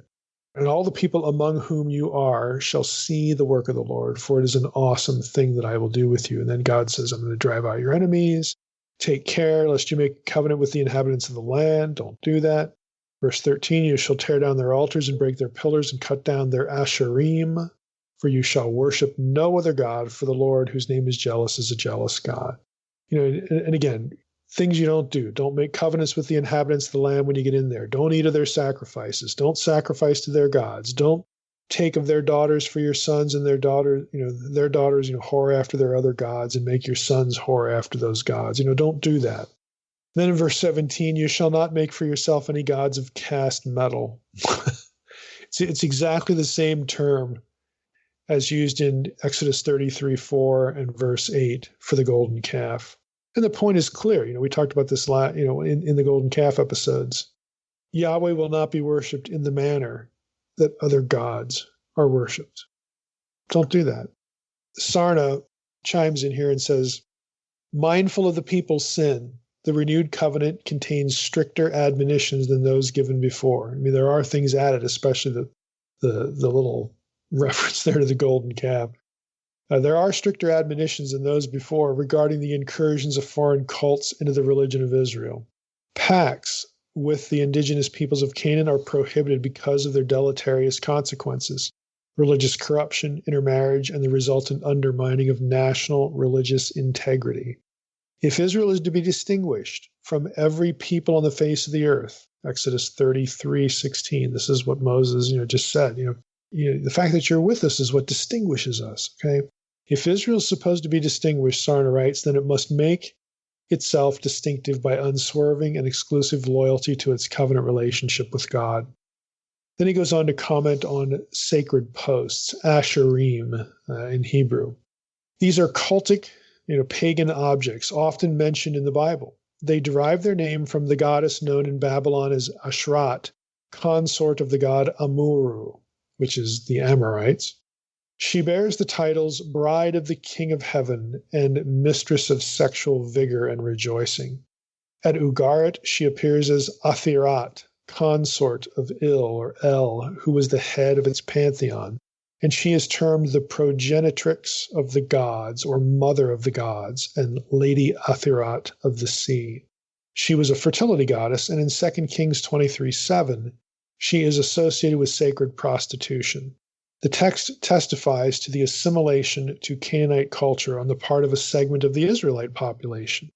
And all the people among whom you are shall see the work of the Lord, for it is an awesome thing that I will do with you. And then God says, I'm going to drive out your enemies. Take care lest you make a covenant with the inhabitants of the land. Don't do that. Verse 13, you shall tear down their altars and break their pillars and cut down their asherim, for you shall worship no other God, for the Lord, whose name is jealous, is a jealous God. And again, things you don't do. Don't make covenants with the inhabitants of the land when you get in there. Don't eat of their sacrifices. Don't sacrifice to their gods. Don't take of their daughters for your sons, and their daughters, whore after their other gods and make your sons whore after those gods. Don't do that. Then in verse 17, you shall not make for yourself any gods of cast metal. It's exactly the same term as used in Exodus 33:4 and verse 8 for the golden calf. And the point is clear. We talked about this in the golden calf episodes. Yahweh will not be worshipped in the manner that other gods are worshipped. Don't do that. Sarna chimes in here and says, mindful of the people's sin, the renewed covenant contains stricter admonitions than those given before. There are things added, especially the little reference there to the golden calf. There are stricter admonitions than those before regarding the incursions of foreign cults into the religion of Israel. Pacts with the indigenous peoples of Canaan are prohibited because of their deleterious consequences: religious corruption, intermarriage, and the resultant undermining of national religious integrity. If Israel is to be distinguished from every people on the face of the earth, Exodus 33:16, this is what Moses, just said. The fact that you're with us is what distinguishes us. Okay, if Israel is supposed to be distinguished, Sarna writes, then it must make itself distinctive by unswerving and exclusive loyalty to its covenant relationship with God. Then he goes on to comment on sacred posts, asherim in Hebrew. These are cultic, pagan objects often mentioned in the Bible. They derive their name from the goddess known in Babylon as Ashrat, consort of the god Amuru, which is the Amorites. She bears the titles Bride of the King of Heaven and Mistress of Sexual Vigor and Rejoicing. At Ugarit, she appears as Athirat, consort of Il or El, who was the head of its pantheon, and she is termed the progenitrix of the gods, or mother of the gods, and Lady Athirat of the sea. She was a fertility goddess, and in 2 Kings 23:7, she is associated with sacred prostitution. The text testifies to the assimilation to Canaanite culture on the part of a segment of the Israelite population,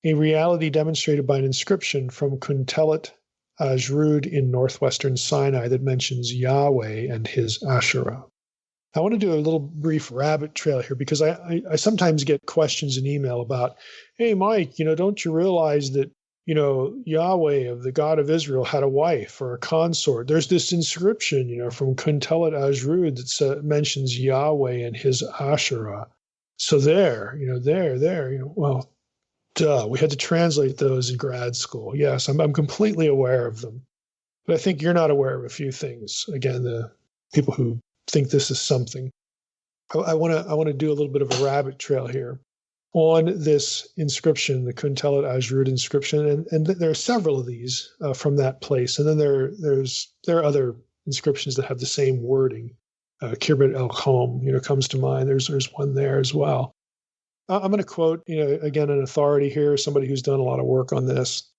a reality demonstrated by an inscription from Kuntelet Ajrud in northwestern Sinai that mentions Yahweh and his Asherah. I want to do a little brief rabbit trail here because I sometimes get questions in email about, hey, Mike, don't you realize that, Yahweh of the God of Israel had a wife or a consort? There's this inscription, from Kuntelet Ajrud that mentions Yahweh and his Asherah. So well, duh, we had to translate those in grad school. Yes, I'm completely aware of them. But I think you're not aware of a few things. Again, the people who think this is something. I want to do a little bit of a rabbit trail here on this inscription, the Kuntelet Ajrud inscription, and there are several of these from that place. And then there are other inscriptions that have the same wording. Kirbet El Khom, comes to mind. There's one there as well. I'm going to quote, again, an authority here, somebody who's done a lot of work on this,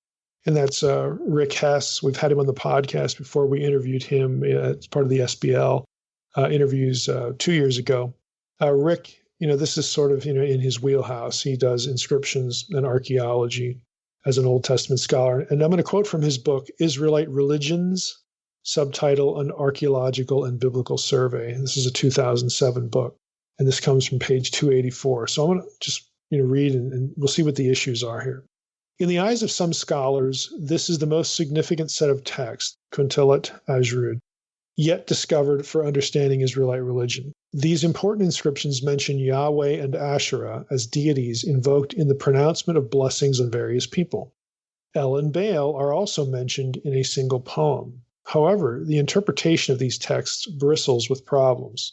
and that's Rick Hess. We've had him on the podcast before. We interviewed him as part of the SBL interviews 2 years ago. Rick, this is sort of, in his wheelhouse. He does inscriptions and archaeology as an Old Testament scholar. And I'm going to quote from his book, Israelite Religions, subtitle, An Archaeological and Biblical Survey. This is a 2007 book. And this comes from page 284. So I'm going to just, read, and we'll see what the issues are here. In the eyes of some scholars, this is the most significant set of texts, Kuntilat Ajrud, yet discovered for understanding Israelite religion. These important inscriptions mention Yahweh and Asherah as deities invoked in the pronouncement of blessings on various people. El and Baal are also mentioned in a single poem. However, the interpretation of these texts bristles with problems.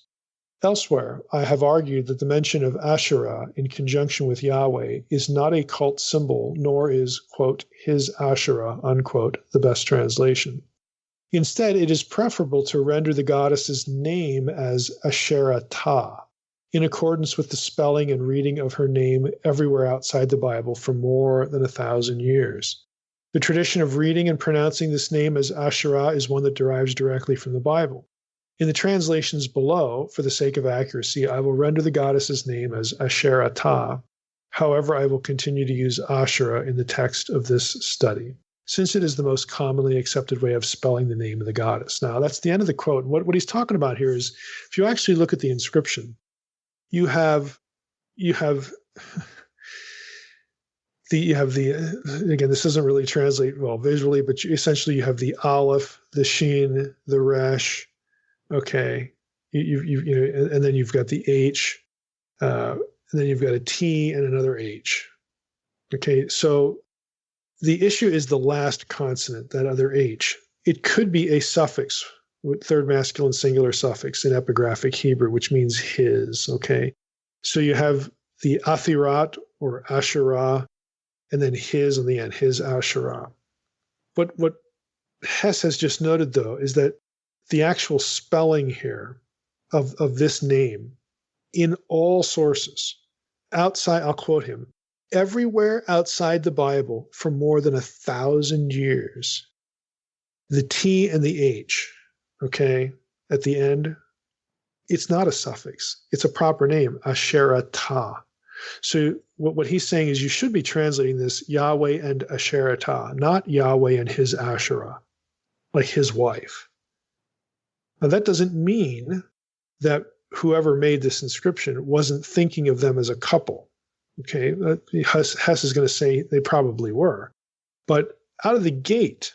Elsewhere, I have argued that the mention of Asherah in conjunction with Yahweh is not a cult symbol, nor is, quote, his Asherah, unquote, the best translation. Instead, it is preferable to render the goddess's name as Asherah-Ta, in accordance with the spelling and reading of her name everywhere outside the Bible for more than 1,000 years. The tradition of reading and pronouncing this name as Asherah is one that derives directly from the Bible. In the translations below, for the sake of accuracy, I will render the goddess's name as Asherah-Ta. However, I will continue to use Asherah in the text of this study, since it is the most commonly accepted way of spelling the name of the goddess. Now, that's the end of the quote. What he's talking about here is, if you actually look at the inscription, you have again, this doesn't really translate well visually, but essentially you have the Aleph, the Shin, the Resh, okay, and then you've got the H, and then you've got a T and another H. Okay, so the issue is the last consonant, that other H. It could be a suffix, third masculine singular suffix in epigraphic Hebrew, which means his, okay? So you have the Athirat or Asherah, and then his on the end, his Asherah. But what Hess has just noted, though, is that the actual spelling here of this name in all sources, outside, I'll quote him, everywhere outside the Bible for more than 1,000 years, the T and the H, okay, at the end, it's not a suffix. It's a proper name, Asherah-Ta. So what he's saying is you should be translating this Yahweh and Asherah-Ta, not Yahweh and his Asherah, like his wife. Now, that doesn't mean that whoever made this inscription wasn't thinking of them as a couple. Okay, Hess is going to say they probably were. But out of the gate,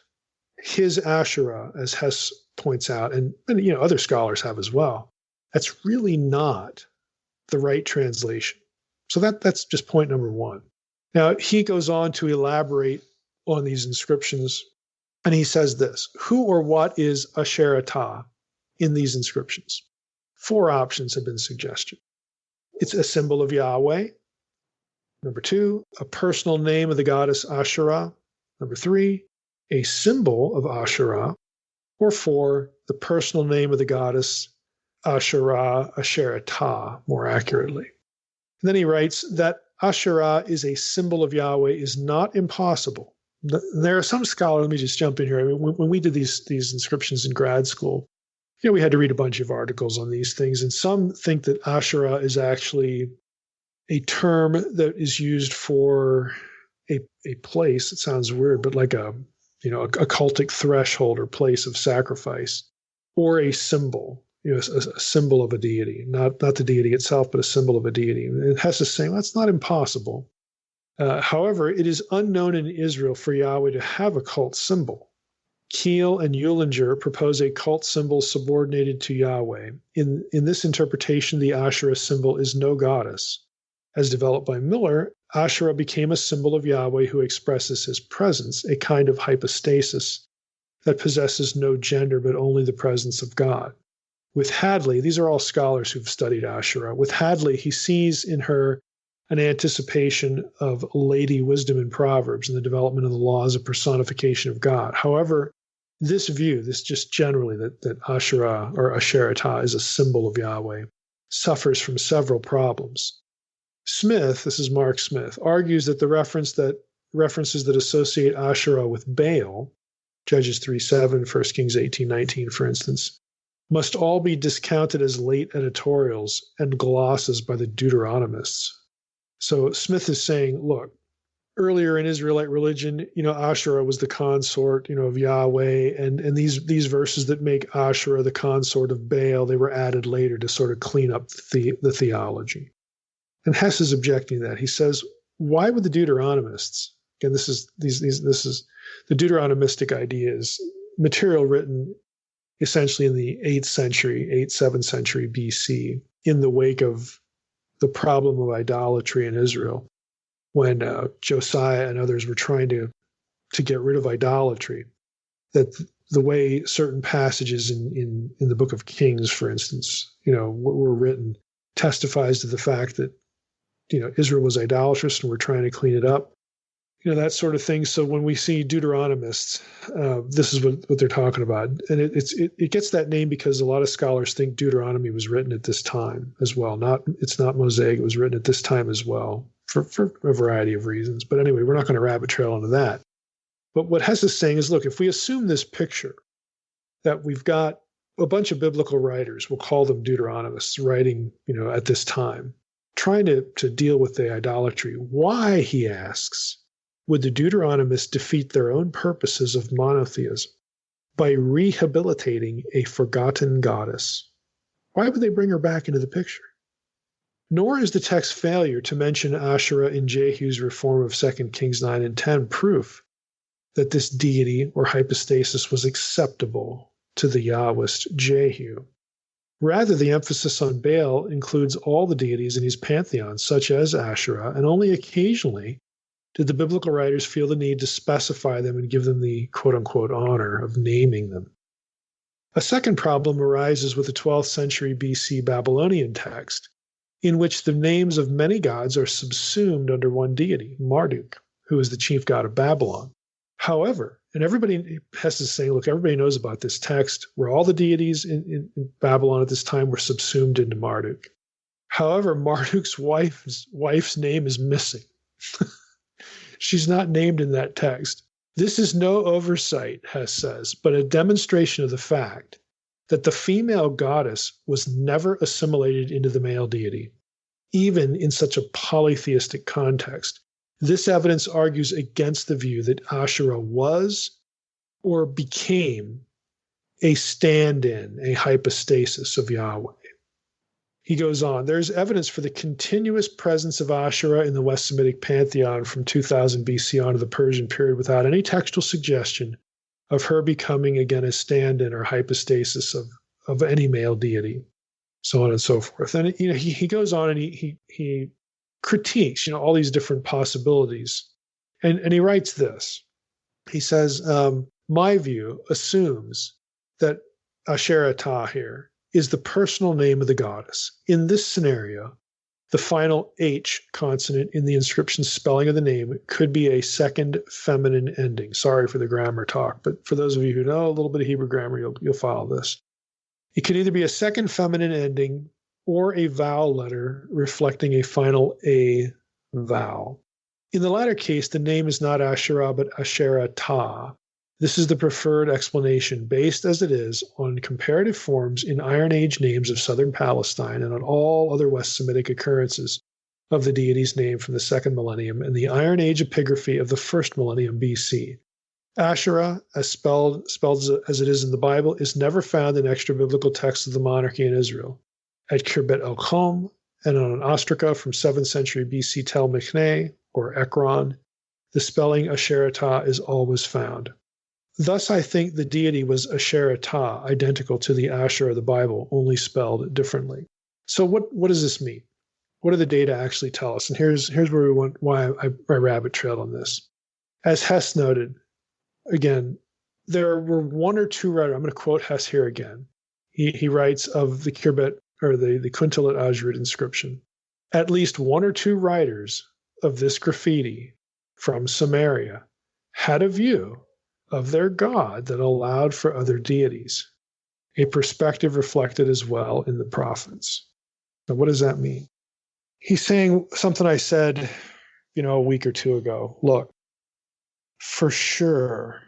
his Asherah, as Hess points out, and other scholars have as well, that's really not the right translation. So that's just point number one. Now, he goes on to elaborate on these inscriptions, and he says this: who or what is Asherah-Ta in these inscriptions? 4 options have been suggested. It's a symbol of Yahweh. Number 2, a personal name of the goddess Asherah. Number 3, a symbol of Asherah. Or 4, the personal name of the goddess Asherah, Asherah-Ta, more accurately. And then he writes that Asherah is a symbol of Yahweh is not impossible. There are some scholars, let me just jump in here. I mean, when we did these inscriptions in grad school, we had to read a bunch of articles on these things, and some think that Asherah is actually a term that is used for a place. It sounds weird, but like a cultic threshold or place of sacrifice, or a symbol. A symbol of a deity, not the deity itself, but a symbol of a deity. And Hess is saying that's not impossible. However, it is unknown in Israel for Yahweh to have a cult symbol. Keel and Eulinger propose a cult symbol subordinated to Yahweh. In this interpretation, the Asherah symbol is no goddess. As developed by Miller, Asherah became a symbol of Yahweh who expresses his presence, a kind of hypostasis that possesses no gender but only the presence of God. With Hadley, these are all scholars who've studied Asherah. With Hadley, he sees in her an anticipation of Lady Wisdom in Proverbs and the development of the laws of personification of God. However, this view, this just generally that Asherah or Asherah-Ta is a symbol of Yahweh, suffers from several problems. Smith, this is Mark Smith, argues that the references that associate Asherah with Baal, Judges 3:7, 1 Kings 18:19, for instance, must all be discounted as late editorials and glosses by the Deuteronomists. So Smith is saying, look, earlier in Israelite religion, Asherah was the consort, of Yahweh, and these verses that make Asherah the consort of Baal, they were added later to sort of clean up the theology. And Hess is objecting that. He says, why would the Deuteronomists, again, this is the Deuteronomistic idea is material written essentially in the 7th century BC, in the wake of the problem of idolatry in Israel, when Josiah and others were trying to get rid of idolatry. That the way certain passages in the book of Kings, for instance, were written, testifies to the fact that, Israel was idolatrous and we're trying to clean it up, that sort of thing. So when we see Deuteronomists, this is what they're talking about. And it gets that name because a lot of scholars think Deuteronomy was written at this time as well. It's not Mosaic, it was written at this time as well for a variety of reasons. But anyway, we're not going to rabbit trail into that. But what Hess is saying is, look, if we assume this picture that we've got a bunch of biblical writers, we'll call them Deuteronomists, writing, at this time, trying to deal with the idolatry, why, he asks, would the Deuteronomists defeat their own purposes of monotheism by rehabilitating a forgotten goddess? Why would they bring her back into the picture? Nor is the text's failure to mention Asherah in Jehu's reform of 2 Kings 9 and 10 proof that this deity or hypostasis was acceptable to the Yahwist Jehu. Rather, the emphasis on Baal includes all the deities in his pantheon, such as Asherah, and only occasionally did the biblical writers feel the need to specify them and give them the quote-unquote honor of naming them. A second problem arises with the 12th century BC Babylonian text, in which the names of many gods are subsumed under one deity, Marduk, who is the chief god of Babylon. However, and everybody, Hess is saying, look, everybody knows about this text where all the deities in Babylon at this time were subsumed into Marduk. However, Marduk's wife's name is missing. She's not named in that text. This is no oversight, Hess says, but a demonstration of the fact that the female goddess was never assimilated into the male deity, even in such a polytheistic context. This evidence argues against the view that Asherah was or became a stand-in, a hypostasis of Yahweh. He goes on, there's evidence for the continuous presence of Asherah in the West Semitic pantheon from 2000 BC on to the Persian period without any textual suggestion of her becoming again a stand-in or hypostasis of any male deity, so on and so forth. And he goes on and he critiques all these different possibilities, and he writes this. He says, my view assumes that Asherah here is the personal name of the goddess. In this scenario, the final H consonant in the inscription spelling of the name could be a second feminine ending. Sorry for the grammar talk, but for those of you who know a little bit of Hebrew grammar, you'll follow this. It could either be a second feminine ending or a vowel letter reflecting a final A vowel. In the latter case, the name is not Asherah, but Asherah. This is the preferred explanation, based as it is on comparative forms in Iron Age names of southern Palestine and on all other West Semitic occurrences of the deity's name from the 2nd millennium and the Iron Age epigraphy of the 1st millennium BC. Asherah, as spelled as it is in the Bible, is never found in extra-biblical texts of the monarchy in Israel. At Kirbet el-Khom and on an ostraca from 7th century BC Tel Michne, or Ekron, the spelling Asherah is always found. Thus, I think the deity was Asherah, identical to the Asher of the Bible, only spelled differently. So what does this mean? What do the data actually tell us? And here's where why I rabbit trailed on this. As Hess noted, again, there were one or two writers. I'm going to quote Hess here again. He writes of the Kirbet, or the Kuntalat Ajrut inscription. At least one or two writers of this graffiti from Samaria had a view of their God that allowed for other deities, a perspective reflected as well in the prophets. Now, what does that mean? He's saying something I said, a week or two ago. Look, for sure,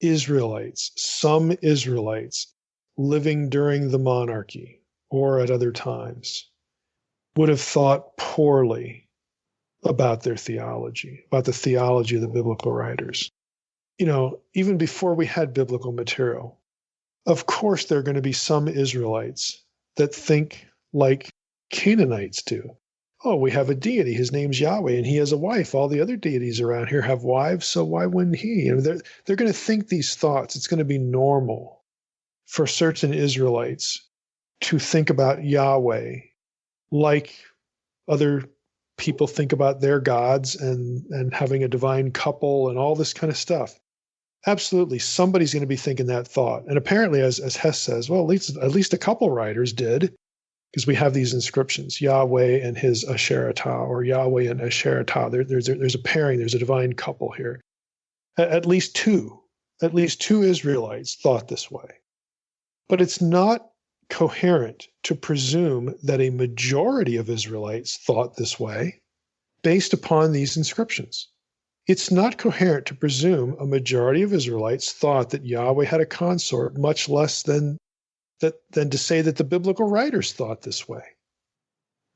some Israelites living during the monarchy or at other times would have thought poorly about their theology, about the theology of the biblical writers. Even before we had biblical material, of course there are going to be some Israelites that think like Canaanites do. oh, we have a deity. His name's Yahweh, and he has a wife. All the other deities around here have wives, so why wouldn't he? They're going to think these thoughts. It's going to be normal for certain Israelites to think about Yahweh like other people think about their gods and having a divine couple and all this kind of stuff. Absolutely, somebody's going to be thinking that thought. And apparently, as Hess says, well, at least a couple writers did, because we have these inscriptions, Yahweh and his Asheratah, or Yahweh and Asheratah. There's a pairing, there's a divine couple here. At least two Israelites thought this way. But it's not coherent to presume that a majority of Israelites thought this way based upon these inscriptions. It's not coherent to presume a majority of Israelites thought that Yahweh had a consort, much less than to say that the biblical writers thought this way.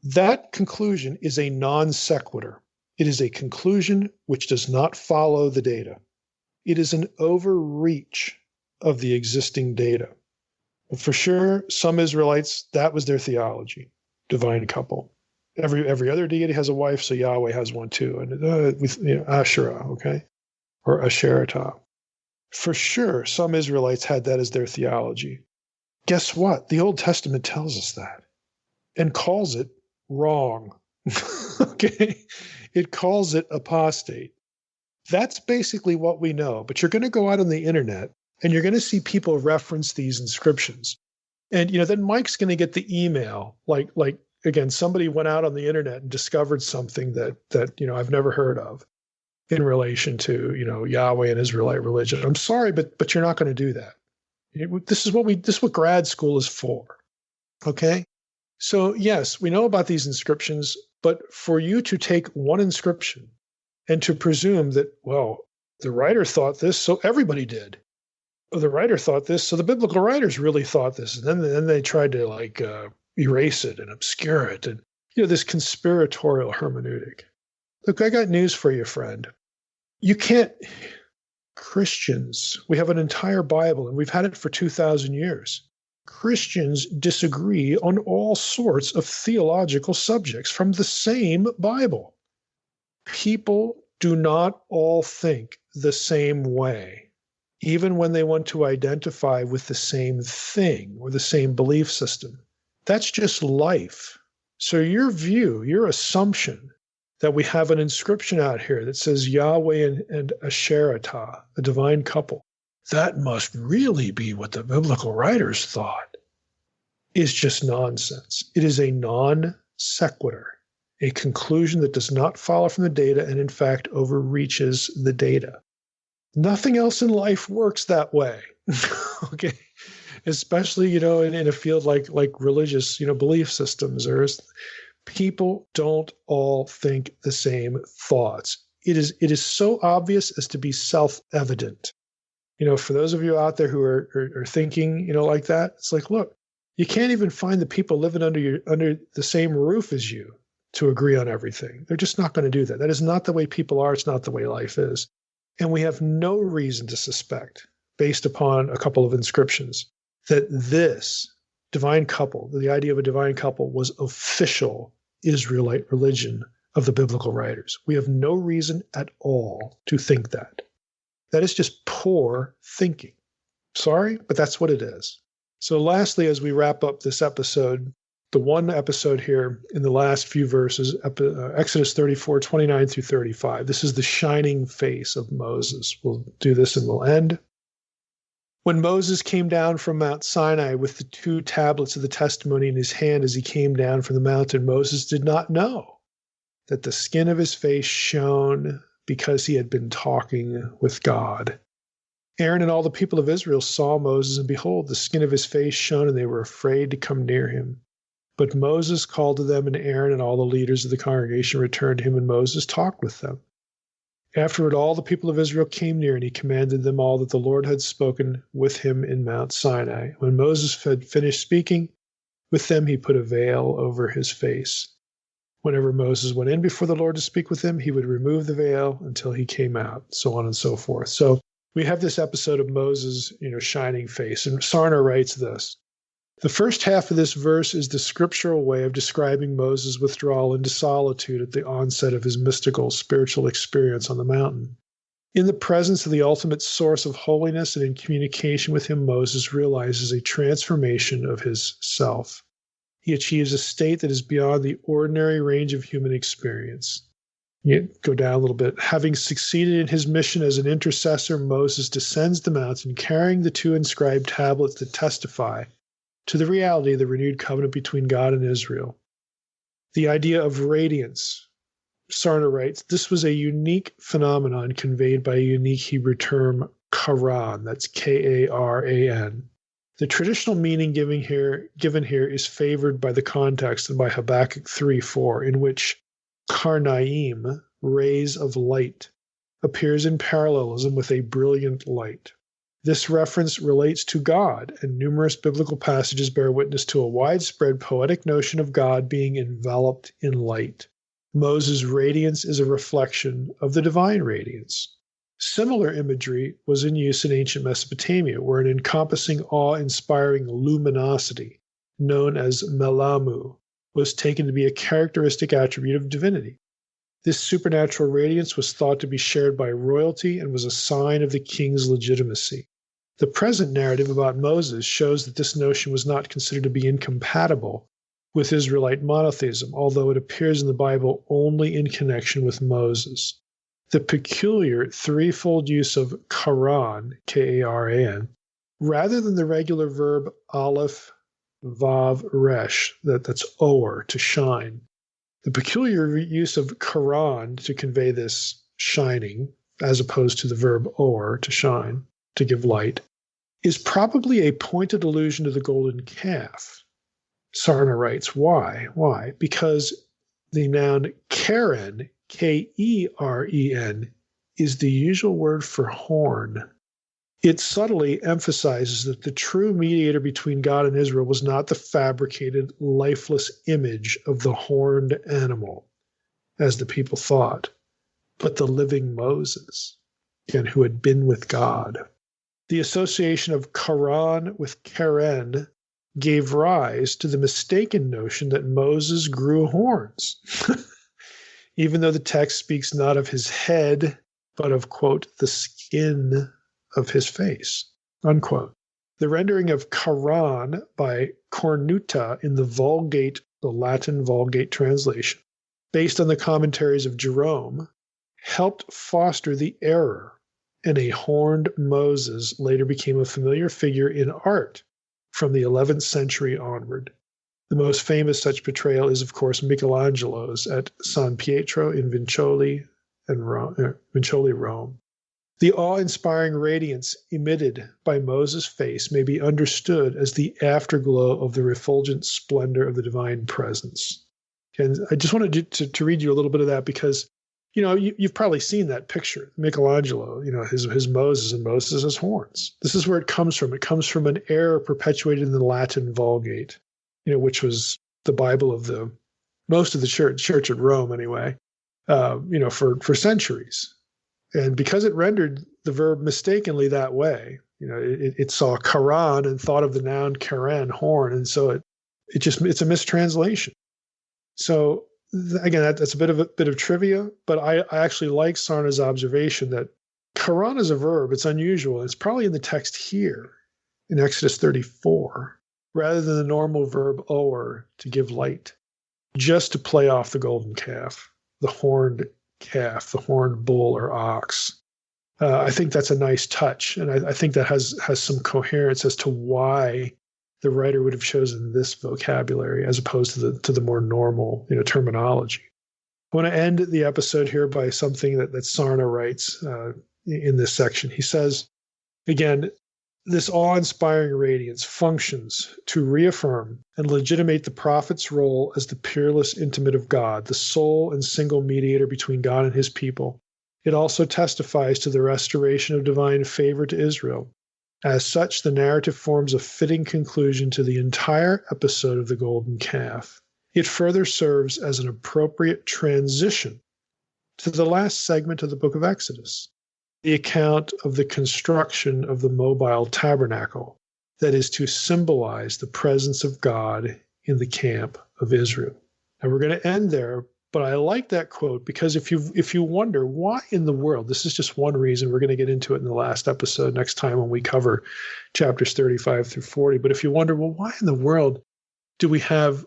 That conclusion is a non sequitur. It is a conclusion which does not follow the data. It is an overreach of the existing data. For sure, some Israelites, that was their theology, divine couple. Every other deity has a wife, so Yahweh has one too. And with Asherah, okay, or Asheratah. For sure, some Israelites had that as their theology. Guess what? The Old Testament tells us that and calls it wrong. Okay, it calls it apostate. That's basically what we know. But you're going to go out on the internet and you're going to see people reference these inscriptions. And, then Mike's going to get the email, like again, somebody went out on the internet and discovered something that I've never heard of in relation to, Yahweh and Israelite religion. I'm sorry, but you're not going to do that. This is what grad school is for. Okay? So yes, we know about these inscriptions, but for you to take one inscription and to presume that, well, the writer thought this, so everybody did. The writer thought this, so the biblical writers really thought this. And then they tried to erase it and obscure it. And, this conspiratorial hermeneutic. Look, I got news for you, friend. You can't, Christians, we have an entire Bible and we've had it for 2,000 years. Christians disagree on all sorts of theological subjects from the same Bible. People do not all think the same way, even when they want to identify with the same thing or the same belief system. That's just life. So your view, your assumption that we have an inscription out here that says Yahweh and Asheratah, a divine couple, that must really be what the biblical writers thought, is just nonsense. It is a non sequitur, a conclusion that does not follow from the data and in fact overreaches the data. Nothing else in life works that way. Okay, especially in a field like religious belief systems. People don't all think the same thoughts. It is so obvious as to be self-evident. For those of you out there who are thinking like that, it's like, look, you can't even find the people living under the same roof as you to agree on everything. They're just not going to do that. That is not the way people are. It's not the way life is. And we have no reason to suspect, based upon a couple of inscriptions, that this divine couple, the idea of a divine couple, was official Israelite religion of the biblical writers. We have no reason at all to think that. That is just poor thinking. Sorry, but that's what it is. So lastly, as we wrap up this episode, the one episode here in the last few verses, Exodus 34, 29 through 35. This is the shining face of Moses. We'll do this and we'll end. When Moses came down from Mount Sinai with the 2 tablets of the testimony in his hand as he came down from the mountain, Moses did not know that the skin of his face shone because he had been talking with God. Aaron and all the people of Israel saw Moses, and behold, the skin of his face shone, and they were afraid to come near him. But Moses called to them, and Aaron and all the leaders of the congregation returned to him, and Moses talked with them. Afterward, all the people of Israel came near, and he commanded them all that the Lord had spoken with him in Mount Sinai. When Moses had finished speaking with them, he put a veil over his face. Whenever Moses went in before the Lord to speak with him, he would remove the veil until he came out, so on and so forth. So we have this episode of Moses, shining face. And Sarna writes this: The first half of this verse is the scriptural way of describing Moses' withdrawal into solitude at the onset of his mystical spiritual experience on the mountain. In the presence of the ultimate source of holiness and in communication with him, Moses realizes a transformation of his self. He achieves a state that is beyond the ordinary range of human experience. You go down a little bit. Having succeeded in his mission as an intercessor, Moses descends the mountain carrying the 2 inscribed tablets that testify to the reality of the renewed covenant between God and Israel. The idea of radiance, Sarna writes, this was a unique phenomenon conveyed by a unique Hebrew term, karan, that's K-A-R-A-N. The traditional meaning given here is favored by the context and by Habakkuk 3:4, in which karnaim, rays of light, appears in parallelism with a brilliant light. This reference relates to God, and numerous biblical passages bear witness to a widespread poetic notion of God being enveloped in light. Moses' radiance is a reflection of the divine radiance. Similar imagery was in use in ancient Mesopotamia, where an encompassing, awe-inspiring luminosity, known as melamu, was taken to be a characteristic attribute of divinity. This supernatural radiance was thought to be shared by royalty and was a sign of the king's legitimacy. The present narrative about Moses shows that this notion was not considered to be incompatible with Israelite monotheism, although it appears in the Bible only in connection with Moses. The peculiar threefold use of karan, K-A-R-A-N, rather than the regular verb aleph, vav, resh, that's oer, to shine. The peculiar use of karan to convey this shining, as opposed to the verb oer, to shine, to give light, is probably a pointed allusion to the golden calf. Sarna writes, why? Why? Because the noun keren, K-E-R-E-N, is the usual word for horn. It subtly emphasizes that the true mediator between God and Israel was not the fabricated, lifeless image of the horned animal, as the people thought, but the living Moses, and who had been with God. The association of Karan with Keren gave rise to the mistaken notion that Moses grew horns, even though the text speaks not of his head, but of, quote, the skin of his face, unquote. The rendering of Karan by Cornuta in the Vulgate, the Latin Vulgate translation, based on the commentaries of Jerome, helped foster the error, and a horned Moses later became a familiar figure in art from the 11th century onward. The most famous such portrayal is, of course, Michelangelo's at San Pietro in Vincoli, Rome. The awe-inspiring radiance emitted by Moses' face may be understood as the afterglow of the refulgent splendor of the divine presence. And I just wanted to read you a little bit of that because, you know, you've probably seen that picture, Michelangelo, you know, his Moses and Moses' horns. This is where it comes from. It comes from an error perpetuated in the Latin Vulgate, you know, which was the Bible of most of the church at Rome anyway, you know, for centuries. And because it rendered the verb mistakenly that way, you know, it saw karan and thought of the noun karen, horn, and so it's a mistranslation. So again, that's a bit of trivia, but I actually like Sarna's observation that karan is a verb. It's unusual. It's probably in the text here in Exodus 34, rather than the normal verb oer, to give light, just to play off the golden calf, the horned calf, the horned bull or ox. I think that's a nice touch, and I think that has some coherence as to why the writer would have chosen this vocabulary as opposed to the more normal, you know, terminology. I want to end the episode here by something that Sarna writes in this section. He says, again, this awe-inspiring radiance functions to reaffirm and legitimate the prophet's role as the peerless intimate of God, the sole and single mediator between God and his people. It also testifies to the restoration of divine favor to Israel. As such, the narrative forms a fitting conclusion to the entire episode of the golden calf. It further serves as an appropriate transition to the last segment of the book of Exodus, the account of the construction of the mobile tabernacle, that is to symbolize the presence of God in the camp of Israel. And we're going to end there, but I like that quote because if you wonder why in the world, this is just one reason, we're going to get into it in the last episode next time when we cover chapters 35 through 40. But if you wonder, well, why in the world do we have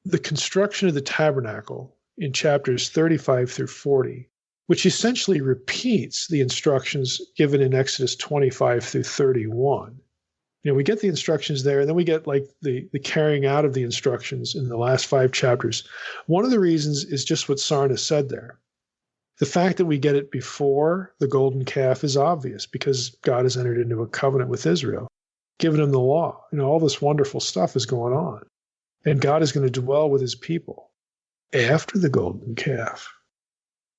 the construction of the tabernacle in chapters 35 through 40, which essentially repeats the instructions given in Exodus 25 through 31? We get the instructions there, and then we get like the carrying out of the instructions in the last 5 chapters. One of the reasons is just what Sarna said there. The fact that we get it before the golden calf is obvious because God has entered into a covenant with Israel, given him the law. All this wonderful stuff is going on. And God is going to dwell with his people after the golden calf.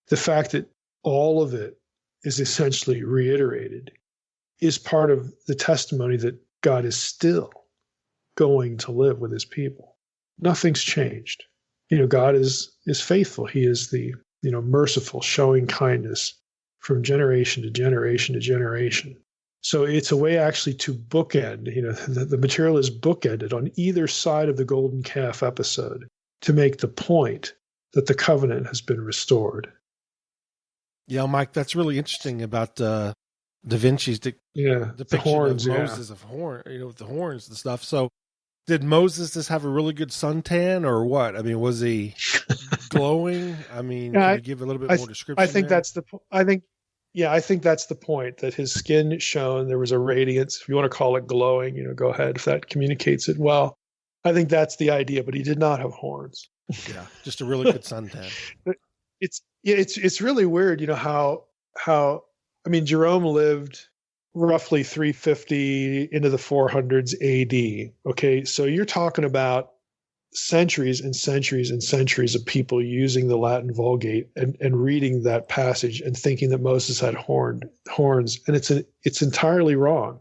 The fact that all of it is essentially reiterated is part of the testimony that God is still going to live with his people. Nothing's changed. God is faithful. He is the, merciful, showing kindness from generation to generation to generation. So it's a way actually to bookend, the material is bookended on either side of the golden calf episode to make the point that the covenant has been restored. Yeah, Mike, that's really interesting about Da Vinci's depiction the horns, of Moses of horn, with the horns and stuff. So did Moses just have a really good suntan or what? I mean, was he glowing? I mean, can you give a little bit more description? I think that's the point, that his skin shone. There was a radiance. If you want to call it glowing, go ahead if that communicates it well. I think that's the idea, but he did not have horns. Yeah, just a really good suntan. It's really weird, how Jerome lived roughly 350 into the 400s AD. Okay, so you're talking about centuries and centuries and centuries of people using the Latin Vulgate and reading that passage and thinking that Moses had horns, and it's entirely wrong.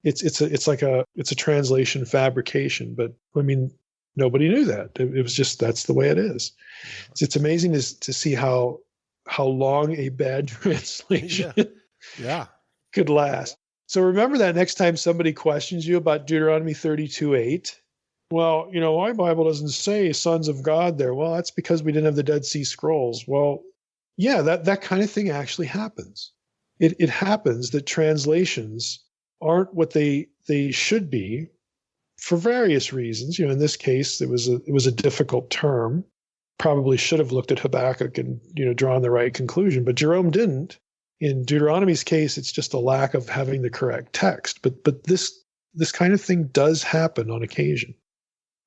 It's a translation fabrication, but nobody knew that. It was just, that's the way it is. It's amazing to see how long a bad translation could last. So remember that next time somebody questions you about Deuteronomy 32:8. Well, my Bible doesn't say sons of God there. Well, that's because we didn't have the Dead Sea Scrolls. Well, yeah, that kind of thing actually happens. It happens that translations aren't what they should be for various reasons. In this case, it was a difficult term. Probably should have looked at Habakkuk and drawn the right conclusion, but Jerome didn't. In Deuteronomy's case, it's just a lack of having the correct text. But this kind of thing does happen on occasion.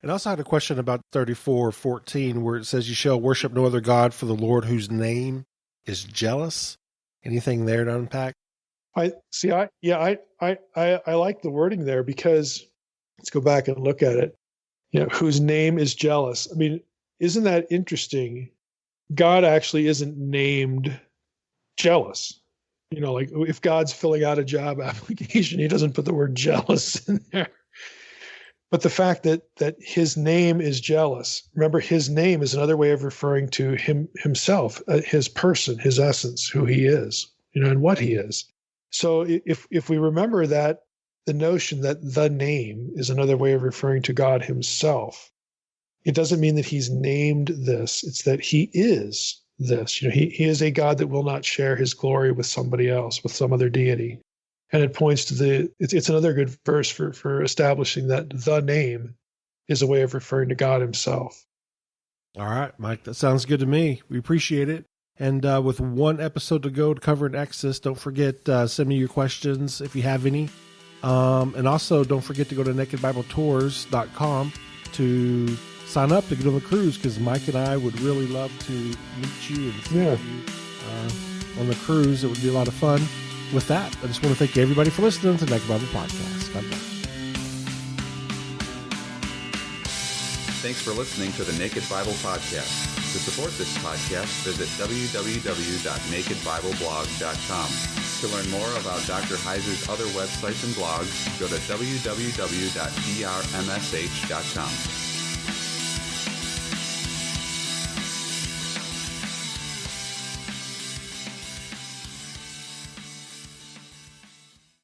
And I also had a question about 34:14, where it says, "You shall worship no other God, for the Lord whose name is jealous." Anything there to unpack? I like the wording there because let's go back and look at it. Whose name is jealous. Isn't that interesting? God actually isn't named jealous. Like if God's filling out a job application, he doesn't put the word jealous in there. But the fact that his name is jealous, remember, his name is another way of referring to himself, his person, his essence, who he is, and what he is. So if we remember that, the notion that the name is another way of referring to God himself, it doesn't mean that he's named this. It's that he is this. He is a God that will not share his glory with somebody else, with some other deity. And it points to it's another good verse for establishing that the name is a way of referring to God himself. All right, Mike, that sounds good to me. We appreciate it. And with one episode to go to cover in Exodus, don't forget, send me your questions if you have any. And also don't forget to go to nakedbibletours.com to sign up to get on the cruise, because Mike and I would really love to meet you and see you on the cruise. It would be a lot of fun. With that, I just want to thank everybody for listening to the Naked Bible Podcast. God bless. Thanks for listening to the Naked Bible Podcast. To support this podcast, visit www.nakedbibleblog.com. To learn more about Dr. Heiser's other websites and blogs, go to www.drmsh.com.